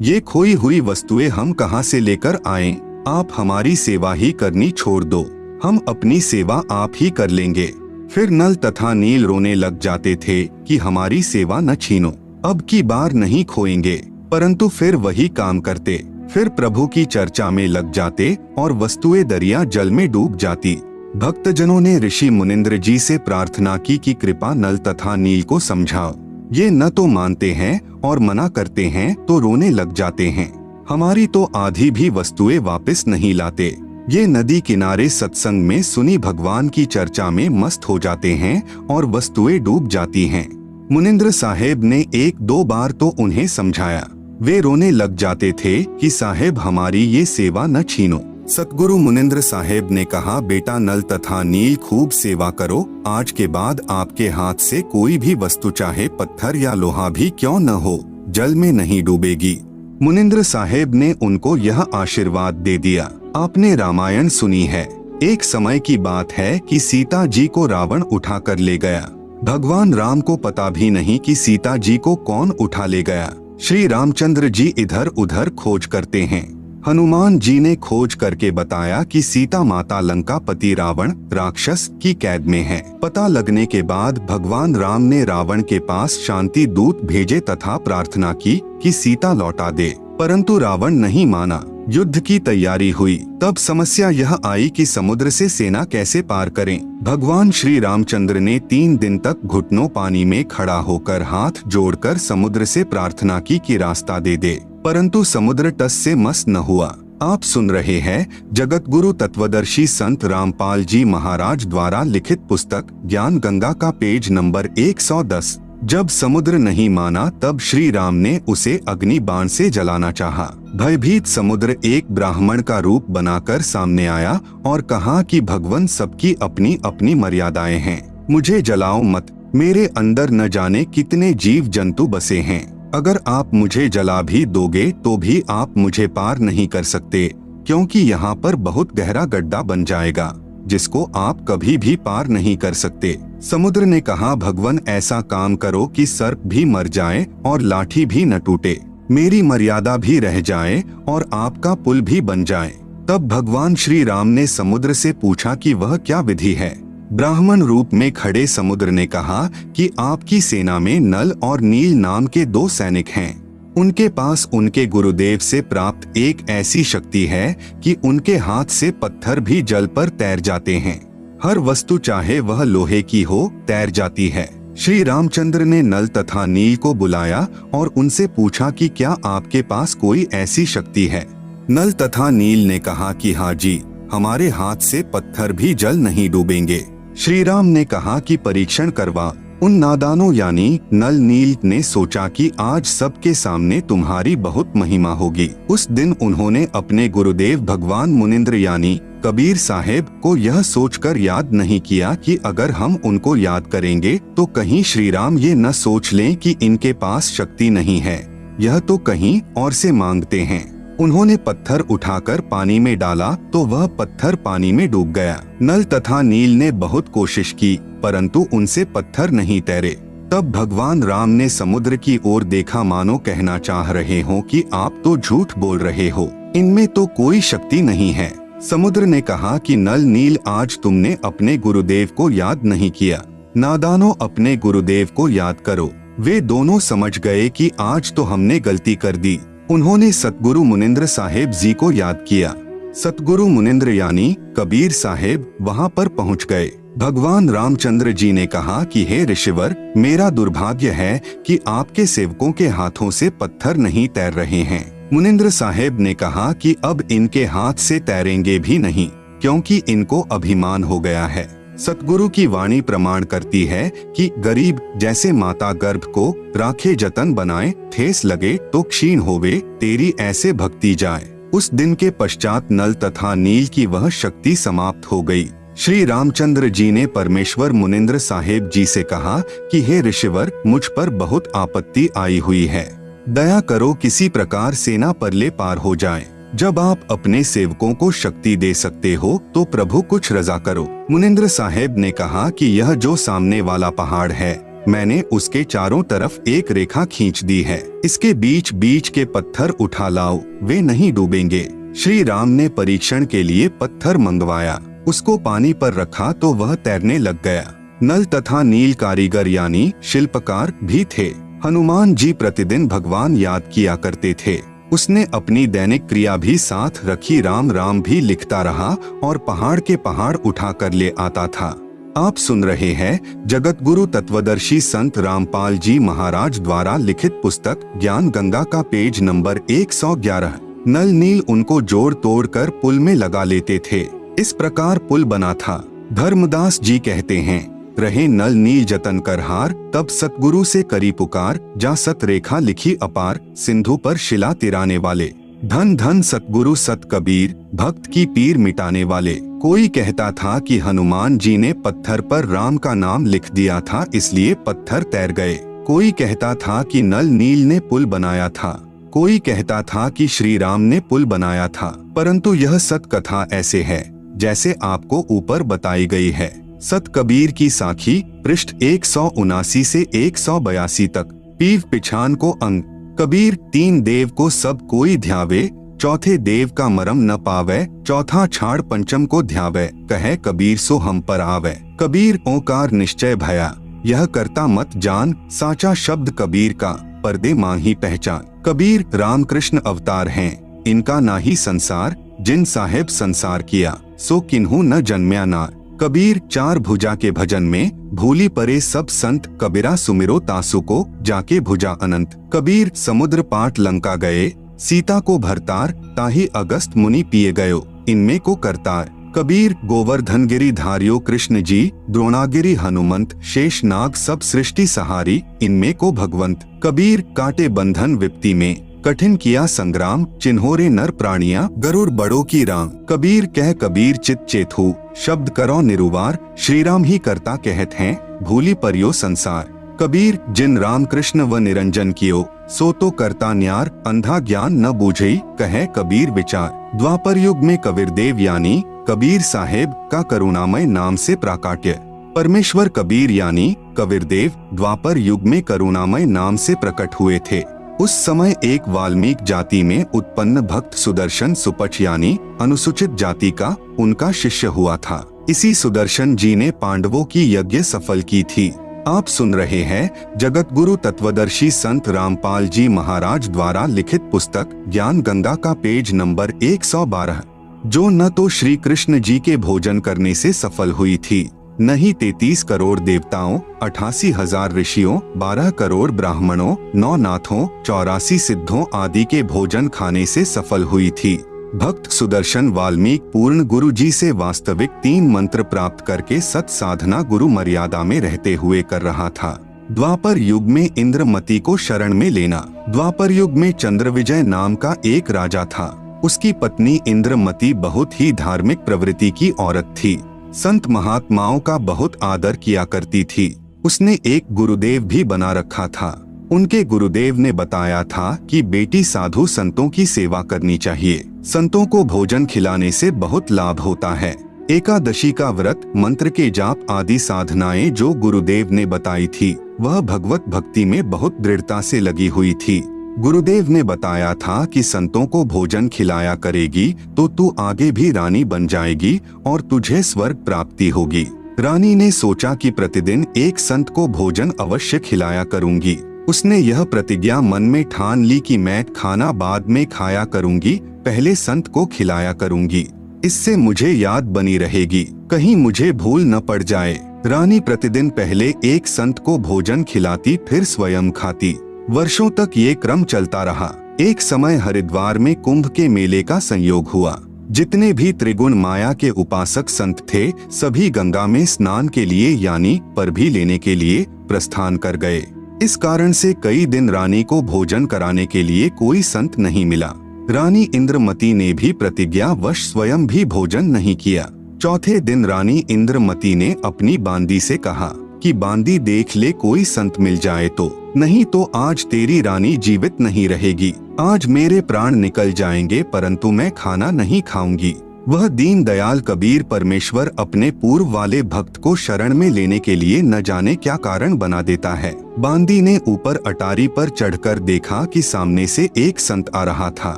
[SPEAKER 1] ये खोई हुई वस्तुएं हम कहाँ से लेकर आएं? आप हमारी सेवा ही करनी छोड़ दो, हम अपनी सेवा आप ही कर लेंगे। फिर नल तथा नील रोने लग जाते थे कि हमारी सेवा न छीनो, अब की बार नहीं खोएंगे। परंतु फिर वही काम करते, फिर प्रभु की चर्चा में लग जाते और वस्तुएं दरिया जल में डूब जाती। भक्तजनों ने ऋषि मुनिंद्र जी से प्रार्थना की कि कृपा नल तथा नील को समझाओ, ये न तो मानते हैं और मना करते हैं तो रोने लग जाते हैं। हमारी तो आधी भी वस्तुएं वापस नहीं लाते। ये नदी किनारे सत्संग में सुनी भगवान की चर्चा में मस्त हो जाते हैं और वस्तुएं डूब जाती हैं। मुनिंद्र साहेब ने 1-2 बार तो उन्हें समझाया, वे रोने लग जाते थे कि साहेब हमारी ये सेवा न छीनो। सतगुरु मुनिंद्र साहेब ने कहा, बेटा नल तथा नील खूब सेवा करो, आज के बाद आपके हाथ से कोई भी वस्तु चाहे पत्थर या लोहा भी क्यों न हो जल में नहीं डूबेगी। मुनिंद्र साहेब ने उनको यह आशीर्वाद दे दिया। आपने रामायण सुनी है। एक समय की बात है कि सीता जी को रावण उठा कर ले गया। भगवान राम को पता भी नहीं कि सीता जी को कौन उठा ले गया। श्री रामचंद्र जी इधर उधर खोज करते हैं। हनुमान जी ने खोज करके बताया कि सीता माता लंका पति रावण राक्षस की कैद में है। पता लगने के बाद भगवान राम ने रावण के पास शांति दूत भेजे तथा प्रार्थना की कि सीता लौटा दे, परंतु रावण नहीं माना। युद्ध की तैयारी हुई, तब समस्या यह आई कि समुद्र से सेना कैसे पार करें। भगवान श्री रामचंद्र ने 3 दिन तक घुटनों पानी में खड़ा होकर हाथ जोड़कर समुद्र से प्रार्थना की कि रास्ता दे दे, परंतु समुद्र टस से मस न हुआ। आप सुन रहे हैं जगत गुरु तत्वदर्शी संत रामपाल जी महाराज द्वारा लिखित पुस्तक ज्ञान गंगा का पेज नंबर 110। जब समुद्र नहीं माना तब श्री राम ने उसे अग्नि बाण से जलाना चाहा। भयभीत समुद्र एक ब्राह्मण का रूप बनाकर सामने आया और कहा कि भगवान सबकी अपनी अपनी मर्यादाएं हैं, मुझे जलाओ मत, मेरे अंदर न जाने कितने जीव जंतु बसे हैं। अगर आप मुझे जला भी दोगे तो भी आप मुझे पार नहीं कर सकते, क्योंकि यहाँ पर बहुत गहरा गड्ढा बन जाएगा जिसको आप कभी भी पार नहीं कर सकते। समुद्र ने कहा, भगवान ऐसा काम करो कि सर्प भी मर जाए और लाठी भी न टूटे, मेरी मर्यादा भी रह जाए और आपका पुल भी बन जाए। तब भगवान श्री राम ने समुद्र से पूछा कि वह क्या विधि है। ब्राह्मण रूप में खड़े समुद्र ने कहा कि आपकी सेना में नल और नील नाम के 2 सैनिक हैं। उनके पास उनके गुरुदेव से प्राप्त एक ऐसी शक्ति है कि उनके हाथ से पत्थर भी जल पर तैर जाते हैं। हर वस्तु चाहे वह लोहे की हो तैर जाती है। श्री रामचंद्र ने नल तथा नील को बुलाया और उनसे पूछा कि क्या आपके पास कोई ऐसी शक्ति है। नल तथा नील ने कहा कि हाँ जी, हमारे हाथ से पत्थर भी जल नहीं डूबेंगे। श्री राम ने कहा कि परीक्षण करवा। उन नादानों यानी नल नील ने सोचा कि आज सबके सामने तुम्हारी बहुत महिमा होगी। उस दिन उन्होंने अपने गुरुदेव भगवान मुनिंद्र यानी कबीर साहेब को यह सोचकर याद नहीं किया कि अगर हम उनको याद करेंगे तो कहीं श्री राम ये न सोच लें कि इनके पास शक्ति नहीं है, यह तो कहीं और से मांगते हैं। उन्होंने पत्थर उठाकर पानी में डाला तो वह पत्थर पानी में डूब गया। नल तथा नील ने बहुत कोशिश की परंतु उनसे पत्थर नहीं तैरे। तब भगवान राम ने समुद्र की ओर देखा, मानो कहना चाह रहे हो कि आप तो झूठ बोल रहे हो, इनमें तो कोई शक्ति नहीं है। समुद्र ने कहा कि नल नील, आज तुमने अपने गुरुदेव को याद नहीं किया। नादानों, अपने गुरुदेव को याद करो। वे दोनों समझ गए कि आज तो हमने गलती कर दी। उन्होंने सतगुरु मुनिंद्र साहेब जी को याद किया। सतगुरु मुनिंद्र यानी कबीर साहेब वहां पर पहुंच गए। भगवान रामचंद्र जी ने कहा कि हे ऋषिवर, मेरा दुर्भाग्य है कि आपके सेवकों के हाथों से पत्थर नहीं तैर रहे हैं। मुनिंद्र साहेब ने कहा कि अब इनके हाथ से तैरेंगे भी नहीं, क्योंकि इनको अभिमान हो गया है। सतगुरु की वाणी प्रमाण करती है कि गरीब जैसे माता गर्भ को राखे जतन बनाए, ठेस लगे तो क्षीण होवे, तेरी ऐसे भक्ति जाए। उस दिन के पश्चात नल तथा नील की वह शक्ति समाप्त हो गई। श्री रामचंद्र जी ने परमेश्वर मुनिंद्र साहेब जी से कहा कि हे ऋषिवर, मुझ पर बहुत आपत्ति आई हुई है, दया करो किसी प्रकार सेना परले पार हो जाए। जब आप अपने सेवकों को शक्ति दे सकते हो तो प्रभु कुछ रजा करो। मुनिंद्र साहेब ने कहा कि यह जो सामने वाला पहाड़ है, मैंने उसके चारों तरफ एक रेखा खींच दी है। इसके बीच बीच के पत्थर उठा लाओ, वे नहीं डूबेंगे। श्री राम ने परीक्षण के लिए पत्थर मंगवाया, उसको पानी पर रखा तो वह तैरने लग गया। नल तथा नील कारीगर यानी शिल्पकार भी थे। हनुमान जी प्रतिदिन भगवान याद किया करते थे। उसने अपनी दैनिक क्रिया भी साथ रखी। राम राम भी लिखता रहा और पहाड़ के पहाड़ उठा कर ले आता था। आप सुन रहे हैं जगत गुरु तत्वदर्शी संत रामपाल जी महाराज द्वारा लिखित पुस्तक ज्ञान गंगा का पेज नंबर 111। नल नील उनको जोड़ तोड़ कर पुल में लगा लेते थे। इस प्रकार पुल बना था। धर्मदास जी कहते हैं, रहे नल नील जतन कर हार, तब सतगुरु से करी पुकार, जा सत रेखा लिखी अपार, सिंधु पर शिला तिराने वाले। धन धन सतगुरु सत कबीर, भक्त की पीर मिटाने वाले। कोई कहता था कि हनुमान जी ने पत्थर पर राम का नाम लिख दिया था, इसलिए पत्थर तैर गए। कोई कहता था कि नल नील ने पुल बनाया था। कोई कहता था कि श्री राम ने पुल बनाया था, परंतु यह सत कथा ऐसे है जैसे आपको ऊपर बताई गई है। सत कबीर की साखी, पृष्ठ 179 से 182 तक। पीव पिछान को अंग, कबीर तीन देव को सब कोई ध्यावे, चौथे देव का मरम न पावे, चौथा छाड़ पंचम को ध्यावे, कहे कबीर सो हम पर आवे। कबीर ओंकार निश्चय भया, यह करता मत जान, साचा शब्द कबीर का, पर्दे माही पहचान। कबीर रामकृष्ण अवतार हैं, इनका ना ही संसार, जिन साहेब संसार किया, सो किन्हू न जन्म्या नार। कबीर चार भुजा के भजन में, भूली परे सब संत, कबीरा सुमिरो तासु को, जाके भुजा अनंत। कबीर समुद्र पाट लंका गए, सीता को भरतार, ताही अगस्त मुनि पिए गयो, इनमें को करतार। कबीर गोवर्धन गिरी धारियो कृष्ण जी, द्रोणागिरी हनुमंत, शेष नाग सब सृष्टि सहारी, इनमें को भगवंत। कबीर काटे बंधन विपत्ति में, कठिन किया संग्राम, चिन्होरे नर प्राणिया, गरुड़ बड़ों की राम। कबीर कह कबीर चित चेतु, शब्द करो निरुवार, श्री राम ही करता कहत हैं, भूली परियो संसार। कबीर जिन राम कृष्ण व निरंजन कियो, सो तो करता न्यार, अंधा ज्ञान न बूझई, कहे कबीर विचार। द्वापर युग में कबीर देव यानी कबीर साहेब का करुणामय नाम से प्राकाट्य। परमेश्वर कबीर यानी कबीर देव द्वापर युग में करुणामय नाम से प्रकट हुए थे। उस समय एक वाल्मीक जाति में उत्पन्न भक्त सुदर्शन सुपच यानी अनुसूचित जाति का उनका शिष्य हुआ था। इसी सुदर्शन जी ने पांडवों की यज्ञ सफल की थी। आप सुन रहे हैं जगत गुरु तत्वदर्शी संत रामपाल जी महाराज द्वारा लिखित पुस्तक ज्ञान गंगा का पेज नंबर 112, जो न तो श्री कृष्ण जी के भोजन करने से सफल हुई थी, न ही 33 करोड़ देवताओं, 88,000 ऋषियों, 12 करोड़ ब्राह्मणों, 9 नाथों, 84 सिद्धों आदि के भोजन खाने से सफल हुई थी। भक्त सुदर्शन वाल्मीकि पूर्ण गुरु जी से वास्तविक 3 मंत्र प्राप्त करके सत साधना गुरु मर्यादा में रहते हुए कर रहा था। द्वापर युग में इंद्रमती को शरण में लेना। द्वापर युग में चंद्रविजय नाम का एक राजा था। उसकी पत्नी इंद्रमती बहुत ही धार्मिक प्रवृत्ति की औरत थी। संत महात्माओं का बहुत आदर किया करती थी। उसने एक गुरुदेव भी बना रखा था। उनके गुरुदेव ने बताया था कि बेटी साधु संतों की सेवा करनी चाहिए। संतों को भोजन खिलाने से बहुत लाभ होता है। एकादशी का व्रत, मंत्र के जाप आदि साधनाएं जो गुरुदेव ने बताई थी वह भगवत भक्ति में बहुत दृढ़ता से लगी हुई थी। गुरुदेव ने बताया था कि संतों को भोजन खिलाया करेगी तो तू आगे भी रानी बन जाएगी और तुझे स्वर्ग प्राप्ति होगी। रानी ने सोचा कि प्रतिदिन एक संत को भोजन अवश्य खिलाया करूंगी। उसने यह प्रतिज्ञा मन में ठान ली कि मैं खाना बाद में खाया करूंगी, पहले संत को खिलाया करूंगी। इससे मुझे याद बनी रहेगी, कहीं मुझे भूल न पड़ जाए। रानी प्रतिदिन पहले एक संत को भोजन खिलाती, फिर स्वयं खाती। वर्षों तक ये क्रम चलता रहा। एक समय हरिद्वार में कुंभ के मेले का संयोग हुआ। जितने भी त्रिगुण माया के उपासक संत थे सभी गंगा में स्नान के लिए यानी परभी लेने के लिए प्रस्थान कर गए। इस कारण से कई दिन रानी को भोजन कराने के लिए कोई संत नहीं मिला। रानी इंद्रमती ने भी प्रतिज्ञावश स्वयं भी भोजन नहीं किया। चौथे दिन रानी इंद्रमती ने अपनी बांदी से कहा कि बांदी देख ले कोई संत मिल जाए तो, नहीं तो आज तेरी रानी जीवित नहीं रहेगी। आज मेरे प्राण निकल जाएंगे परंतु मैं खाना नहीं खाऊंगी। वह दीन दयाल कबीर परमेश्वर अपने पूर्व वाले भक्त को शरण में लेने के लिए न जाने क्या कारण बना देता है। बांदी ने ऊपर अटारी पर चढ़कर देखा कि सामने से एक संत आ रहा था।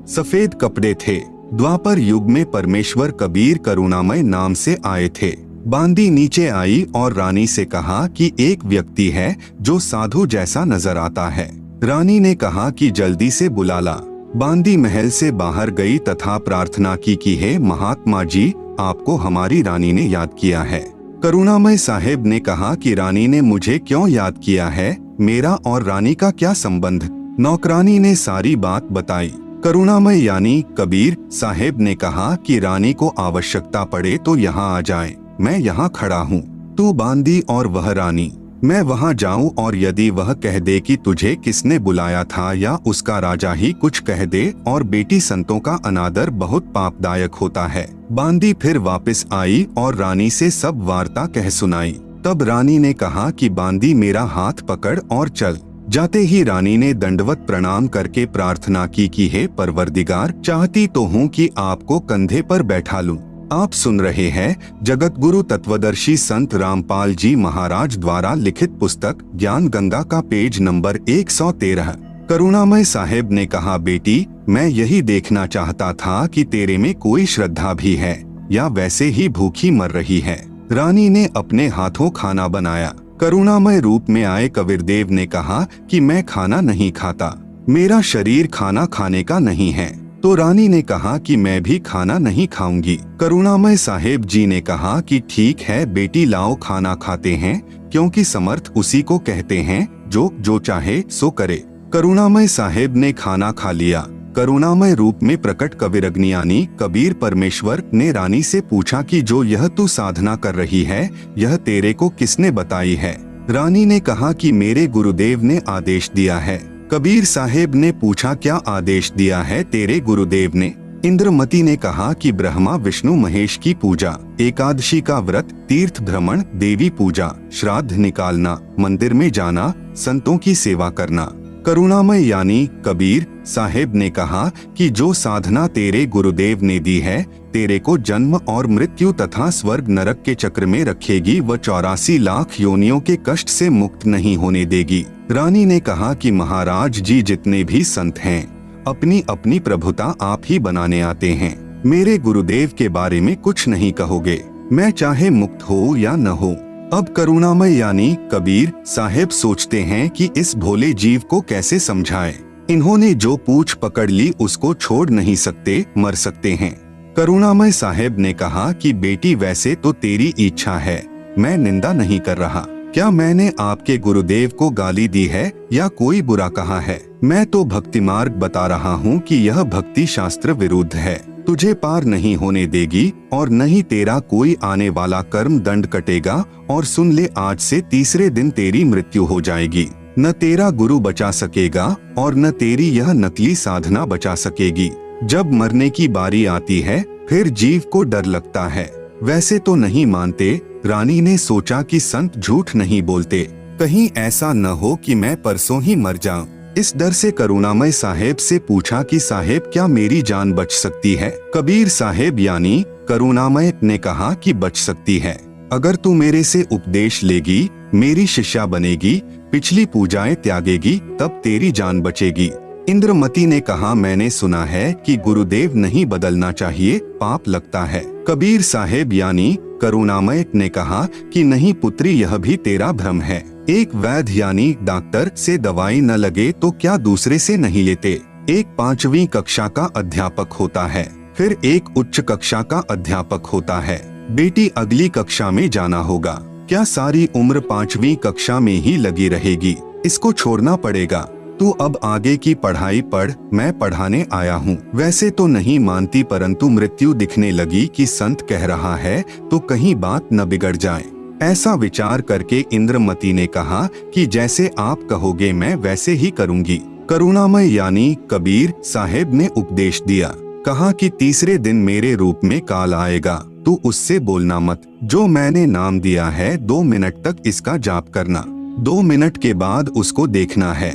[SPEAKER 1] सफेद कपड़े थे। द्वापर युग में परमेश्वर कबीर करुणामय नाम से आए थे। बांदी नीचे आई और रानी से कहा कि एक व्यक्ति है जो साधु जैसा नजर आता है। रानी ने कहा कि जल्दी से बुला ला। बांदी महल से बाहर गई तथा प्रार्थना की कि हे महात्मा जी, आपको हमारी रानी ने याद किया है। करुणामय साहेब ने कहा कि रानी ने मुझे क्यों याद किया है, मेरा और रानी का क्या संबंध। नौकरानी ने सारी बात बताई। करुणामय यानी कबीर साहेब ने कहा कि रानी को आवश्यकता पड़े तो यहाँ आ जाए, मैं यहाँ खड़ा हूँ। तू बांदी और वह रानी, मैं वहाँ जाऊँ और यदि वह कह दे कि तुझे किसने बुलाया था या उसका राजा ही कुछ कह दे और बेटी संतों का अनादर बहुत पापदायक होता है। बांदी फिर वापस आई और रानी से सब वार्ता कह सुनाई। तब रानी ने कहा कि बांदी मेरा हाथ पकड़ और चल। जाते ही रानी ने दंडवत प्रणाम करके प्रार्थना की कि हे परवरदिगार, चाहती तो हूँ कि आपको कंधे पर बैठा लूं। आप सुन रहे हैं जगत गुरु तत्वदर्शी संत रामपाल जी महाराज द्वारा लिखित पुस्तक ज्ञान गंगा का पेज नंबर 113। करुणामय साहेब ने कहा, बेटी मैं यही देखना चाहता था कि तेरे में कोई श्रद्धा भी है या वैसे ही भूखी मर रही है। रानी ने अपने हाथों खाना बनाया। करुणामय रूप में आए कबीरदेव ने कहा कि मैं खाना नहीं खाता, मेरा शरीर खाना खाने का नहीं है। तो रानी ने कहा कि मैं भी खाना नहीं खाऊंगी। करुणामय साहेब जी ने कहा कि ठीक है बेटी, लाओ खाना खाते हैं, क्योंकि समर्थ उसी को कहते हैं जो चाहे सो करे। करुणामय साहेब ने खाना खा लिया। करुणामय रूप में प्रकट कविरग्नियानी कबीर परमेश्वर ने रानी से पूछा कि जो यह तू साधना कर रही है यह तेरे को किसने बताई है। रानी ने कहा कि मेरे गुरुदेव ने आदेश दिया है। कबीर साहेब ने पूछा, क्या आदेश दिया है तेरे गुरुदेव ने। इंद्रमती ने कहा कि ब्रह्मा विष्णु महेश की पूजा, एकादशी का व्रत, तीर्थ भ्रमण, देवी पूजा, श्राद्ध निकालना, मंदिर में जाना, संतों की सेवा करना। करुणामय यानी कबीर साहेब ने कहा कि जो साधना तेरे गुरुदेव ने दी है तेरे को जन्म और मृत्यु तथा स्वर्ग नरक के चक्र में रखेगी व 84 लाख योनियों के कष्ट से मुक्त नहीं होने देगी। रानी ने कहा कि महाराज जी जितने भी संत हैं अपनी अपनी प्रभुता आप ही बनाने आते हैं। मेरे गुरुदेव के बारे में कुछ नहीं कहोगे, मैं चाहे मुक्त हो या न हो। अब करुणामय यानी कबीर साहेब सोचते हैं कि इस भोले जीव को कैसे समझाएं। इन्होंने जो पूछ पकड़ ली उसको छोड़ नहीं सकते, मर सकते हैं। करुणामय साहेब ने कहा कि बेटी वैसे तो तेरी इच्छा है, मैं निंदा नहीं कर रहा। क्या मैंने आपके गुरुदेव को गाली दी है या कोई बुरा कहा है? मैं तो भक्ति मार्ग बता रहा हूँ कि यह भक्ति शास्त्र विरुद्ध है, तुझे पार नहीं होने देगी और न ही तेरा कोई आने वाला कर्म दंड कटेगा। और सुन ले, आज से तीसरे दिन तेरी मृत्यु हो जाएगी। न तेरा गुरु बचा सकेगा और न तेरी यह नकली साधना बचा सकेगी। जब मरने की बारी आती है फिर जीव को डर लगता है। वैसे तो नहीं मानते। रानी ने सोचा कि संत झूठ नहीं बोलते, कहीं ऐसा न हो कि मैं परसों ही मर जाऊं। इस डर से करुणामय साहेब से पूछा कि साहेब क्या मेरी जान बच सकती है? कबीर साहेब यानी करुणामय ने कहा कि बच सकती है। अगर तू मेरे से उपदेश लेगी, मेरी शिष्या बनेगी, पिछली पूजाएं त्यागेगी, तब तेरी जान बचेगी। इंद्रमती ने कहा, मैंने सुना है कि गुरुदेव नहीं बदलना चाहिए, पाप लगता है। कबीर साहेब यानी करुणामय ने कहा कि नहीं पुत्री, यह भी तेरा भ्रम है। एक वैद्य यानी डॉक्टर से दवाई न लगे तो क्या दूसरे से नहीं लेते? एक 5वीं कक्षा का अध्यापक होता है, फिर एक उच्च कक्षा का अध्यापक होता है। बेटी अगली कक्षा में जाना होगा, क्या सारी उम्र 5वीं कक्षा में ही लगी रहेगी? इसको छोड़ना पड़ेगा। तू अब आगे की पढ़ाई पढ़, मैं पढ़ाने आया हूँ। वैसे तो नहीं मानती, परंतु मृत्यु दिखने लगी कि संत कह रहा है तो कहीं बात न बिगड़ जाए। ऐसा विचार करके इंद्रमती ने कहा कि जैसे आप कहोगे मैं वैसे ही करूँगी। करुणामय यानी कबीर साहेब ने उपदेश दिया, कहा कि तीसरे दिन मेरे रूप में काल आएगा, तू उससे बोलना मत। जो मैंने नाम दिया है 2 मिनट तक इसका जाप करना, 2 मिनट के बाद उसको देखना है।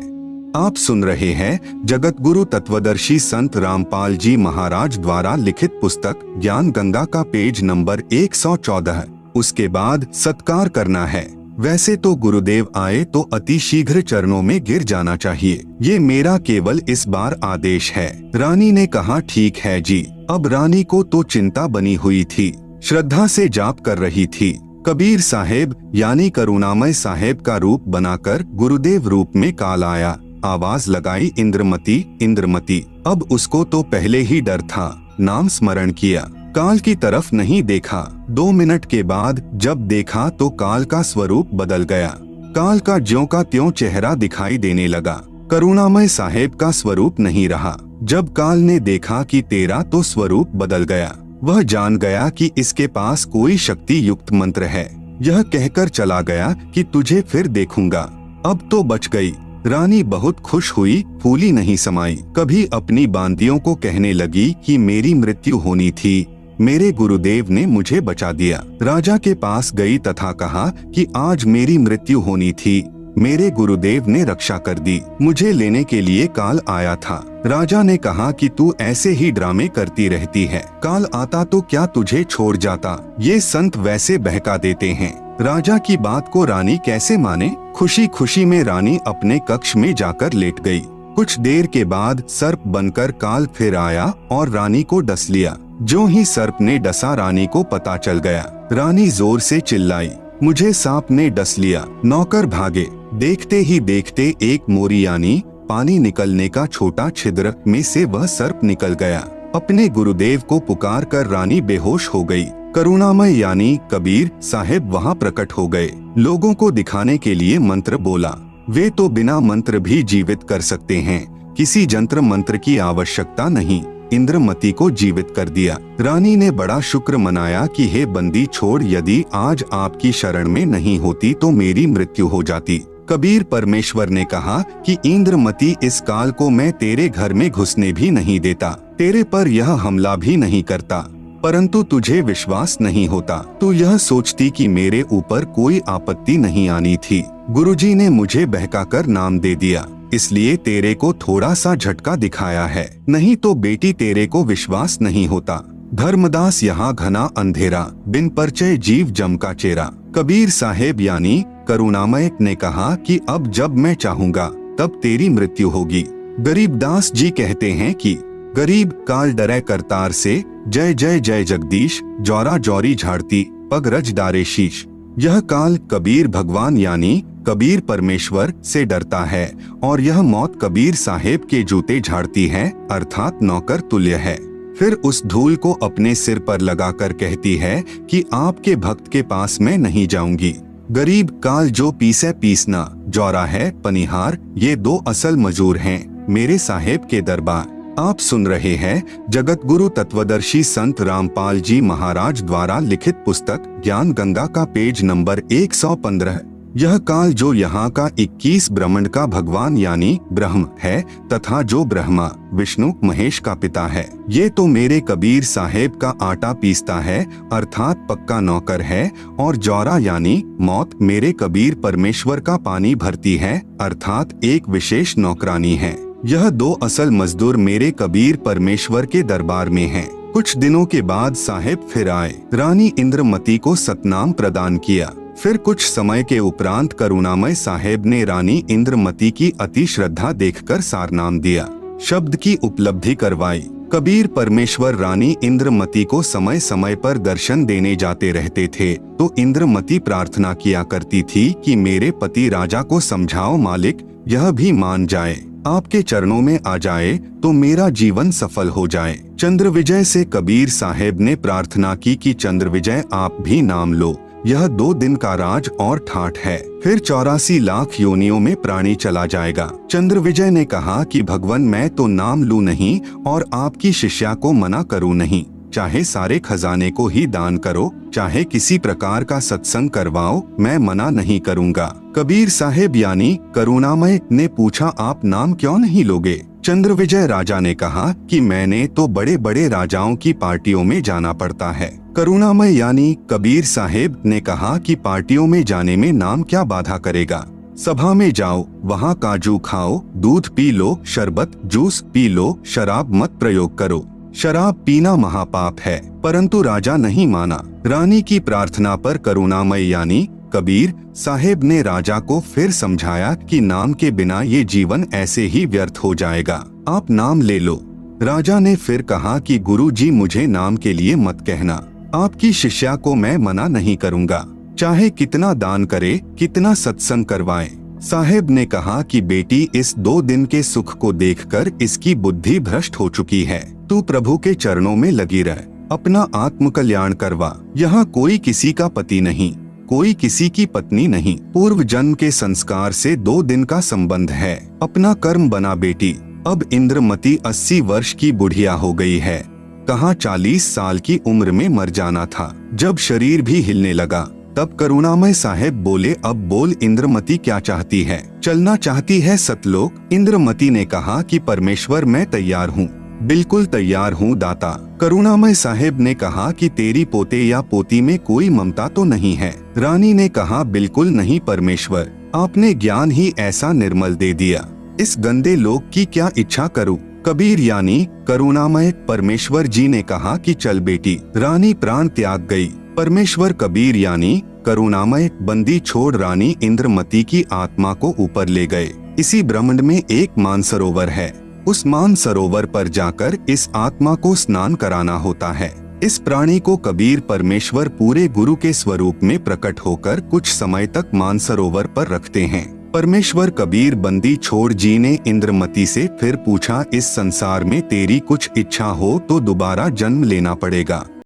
[SPEAKER 1] आप सुन रहे हैं जगत गुरु तत्वदर्शी संत रामपाल जी महाराज द्वारा लिखित पुस्तक ज्ञान गंगा का पेज नंबर 114। उसके बाद सत्कार करना है। वैसे तो गुरुदेव आए तो अति शीघ्र चरणों में गिर जाना चाहिए, ये मेरा केवल इस बार आदेश है। रानी ने कहा, ठीक है जी। अब रानी को तो चिंता बनी हुई थी, श्रद्धा से जाप कर रही थी। कबीर साहेब यानी करुणामय साहेब का रूप बनाकर गुरुदेव रूप में काल आया। आवाज लगाई, इंद्रमती इंद्रमती। अब उसको तो पहले ही डर था, नाम स्मरण किया, काल की तरफ नहीं देखा। 2 मिनट के बाद जब देखा तो काल का स्वरूप बदल गया। काल का ज्यों का त्यों चेहरा दिखाई देने लगा, करुणामय साहेब का स्वरूप नहीं रहा। जब काल ने देखा कि तेरा तो स्वरूप बदल गया, वह जान गया कि इसके पास कोई शक्ति युक्त मंत्र है। यह कहकर चला गया कि तुझे फिर देखूंगा, अब तो बच गई। रानी बहुत खुश हुई, फूली नहीं समाई। कभी अपनी बांदियों को कहने लगी कि मेरी मृत्यु होनी थी, मेरे गुरुदेव ने मुझे बचा दिया। राजा के पास गई तथा कहा कि आज मेरी मृत्यु होनी थी, मेरे गुरुदेव ने रक्षा कर दी, मुझे लेने के लिए काल आया था। राजा ने कहा कि तू ऐसे ही ड्रामे करती रहती है, काल आता तो क्या तुझे छोड़ जाता? ये संत वैसे बहका देते हैं। राजा की बात को रानी कैसे माने? खुशी खुशी में रानी अपने कक्ष में जाकर लेट गई। कुछ देर के बाद सर्प बनकर काल फिर आया और रानी को डस लिया। जो ही सर्प ने डसा रानी को पता चल गया। रानी जोर से चिल्लाई, मुझे सांप ने डस लिया। नौकर भागे। देखते ही देखते एक मोरी यानी पानी निकलने का छोटा छिद्र में से वह सर्प निकल गया। अपने गुरुदेव को पुकार कर रानी बेहोश हो गई। करुणामय यानी कबीर साहेब वहाँ प्रकट हो गए। लोगों को दिखाने के लिए मंत्र बोला। वे तो बिना मंत्र भी जीवित कर सकते हैं, किसी जंत्र मंत्र की आवश्यकता नहीं। इंद्रमती को जीवित कर दिया। रानी ने बड़ा शुक्र मनाया कि हे बंदी छोड़, यदि आज आपकी शरण में नहीं होती तो मेरी मृत्यु हो जाती। कबीर परमेश्वर ने कहा कि इंद्रमती, इस काल को मैं तेरे घर में घुसने भी नहीं देता, तेरे पर यह हमला भी नहीं करता, परंतु तुझे विश्वास नहीं होता। तू यह सोचती कि मेरे ऊपर कोई आपत्ति नहीं आनी थी। गुरुजी ने मुझे बहकाकर नाम दे दिया, इसलिए तेरे को थोड़ा सा झटका दिखाया है, नहीं तो बेटी तेरे को विश्वास नहीं होता। धर्मदास यहाँ घना अंधेरा, बिन परिचय जीव जम का चेहरा। कबीर साहेब यानी करुणामय ने कहा कि अब जब मैं चाहूँगा तब तेरी मृत्यु होगी। गरीबदास जी कहते हैं कि गरीब काल डरे करतार से, जय जय जय जगदीश, जौरा जौरी झाड़ती पग रज डारे शीश। यह काल कबीर भगवान यानी कबीर परमेश्वर से डरता है और यह मौत कबीर साहेब के जूते झाड़ती है, अर्थात नौकर तुल्य है। फिर उस धूल को अपने सिर पर लगाकर कहती है कि आपके भक्त के पास मैं नहीं जाऊंगी। गरीब काल जो पीसे पीसना, जौरा है पनिहार, ये 2 असल मजूर हैं मेरे साहेब के दरबार। आप सुन रहे हैं जगत गुरु तत्वदर्शी संत रामपाल जी महाराज द्वारा लिखित पुस्तक ज्ञान गंगा का पेज नंबर 115। यह काल जो यहाँ का 21 ब्रह्मांड का भगवान यानी ब्रह्म है तथा जो ब्रह्मा विष्णु महेश का पिता है, ये तो मेरे कबीर साहेब का आटा पीसता है अर्थात पक्का नौकर है, और जौरा यानी मौत मेरे कबीर परमेश्वर का पानी भरती है अर्थात एक विशेष नौकरानी है। यह 2 असल मजदूर मेरे कबीर परमेश्वर के दरबार में हैं। कुछ दिनों के बाद साहेब फिर आए। रानी इंद्रमती को सतनाम प्रदान किया। फिर कुछ समय के उपरांत करुणामय साहेब ने रानी इंद्रमती की अति श्रद्धा देखकर सारनाम दिया, शब्द की उपलब्धि करवाई। कबीर परमेश्वर रानी इंद्रमती को समय समय पर दर्शन देने जाते रहते थे, तो इंद्रमती प्रार्थना किया करती थी कि मेरे पति राजा को समझाओ मालिक, यह भी मान जाए, आपके चरणों में आ जाए तो मेरा जीवन सफल हो जाए। चंद्रविजय से कबीर साहेब ने प्रार्थना की कि चंद्रविजय आप भी नाम लो, यह 2 दिन का राज और ठाठ है, फिर 84 लाख योनियों में प्राणी चला जाएगा। चंद्रविजय ने कहा कि भगवान मैं तो नाम लूं नहीं और आपकी शिष्या को मना करूं नहीं, चाहे सारे खजाने को ही दान करो, चाहे किसी प्रकार का सत्संग करवाओ, मैं मना नहीं करूंगा। कबीर साहेब यानी करुणामय ने पूछा आप नाम क्यों नहीं लोगे? चंद्रविजय राजा ने कहा कि मैंने तो बड़े बड़े राजाओं की पार्टियों में जाना पड़ता है। करुणामय यानी कबीर साहेब ने कहा कि पार्टियों में जाने में नाम क्या बाधा करेगा, सभा में जाओ, वहाँ काजू खाओ, दूध पी लो, शरबत जूस पी लो, शराब मत प्रयोग करो, शराब पीना महापाप है। परंतु राजा नहीं माना। रानी की प्रार्थना पर करुणामय यानी कबीर साहेब ने राजा को फिर समझाया कि नाम के बिना ये जीवन ऐसे ही व्यर्थ हो जाएगा, आप नाम ले लो। राजा ने फिर कहा कि गुरुजी मुझे नाम के लिए मत कहना, आपकी शिष्या को मैं मना नहीं करूंगा, चाहे कितना दान करे, कितना सत्संग करवाए। साहेब ने कहा कि बेटी इस 2 दिन के सुख को देखकर इसकी बुद्धि भ्रष्ट हो चुकी है, तू प्रभु के चरणों में लगी रह, अपना आत्म कल्याण करवा। यहाँ कोई किसी का पति नहीं, कोई किसी की पत्नी नहीं, पूर्व जन्म के संस्कार से 2 दिन का संबंध है, अपना कर्म बना बेटी। अब इंद्रमती 80 वर्ष की बुढ़िया हो गई है, कहाँ 40 साल की उम्र में मर जाना था। जब शरीर भी हिलने लगा तब करुणामय साहेब बोले अब बोल इंद्रमती क्या चाहती है, चलना चाहती है सतलोक? इंद्रमती ने कहा कि परमेश्वर मैं तैयार हूँ, बिल्कुल तैयार हूँ दाता। करुणामय साहेब ने कहा कि तेरी पोते या पोती में कोई ममता तो नहीं है? रानी ने कहा बिल्कुल नहीं परमेश्वर, आपने ज्ञान ही ऐसा निर्मल दे दिया, इस गंदे लोक की क्या इच्छा करूँ? कबीर यानी करुणामय परमेश्वर जी ने कहा कि चल बेटी। रानी प्राण त्याग गई। परमेश्वर कबीर यानी करुणामय बंदी छोड़ रानी इंद्रमती की आत्मा को ऊपर ले गए। इसी ब्रह्मांड में एक मानसरोवर है, उस मानसरोवर पर जाकर इस आत्मा को स्नान कराना होता है। इस प्राणी को कबीर परमेश्वर पूरे गुरु के स्वरूप में प्रकट होकर कुछ समय तक मानसरोवर पर रखते हैं। परमेश्वर कबीर बंदी छोड़ जी ने इंद्रमती से फिर पूछा इस संसार में तेरी कुछ इच्छा हो तो दोबारा जन्म लेना पड़ेगा।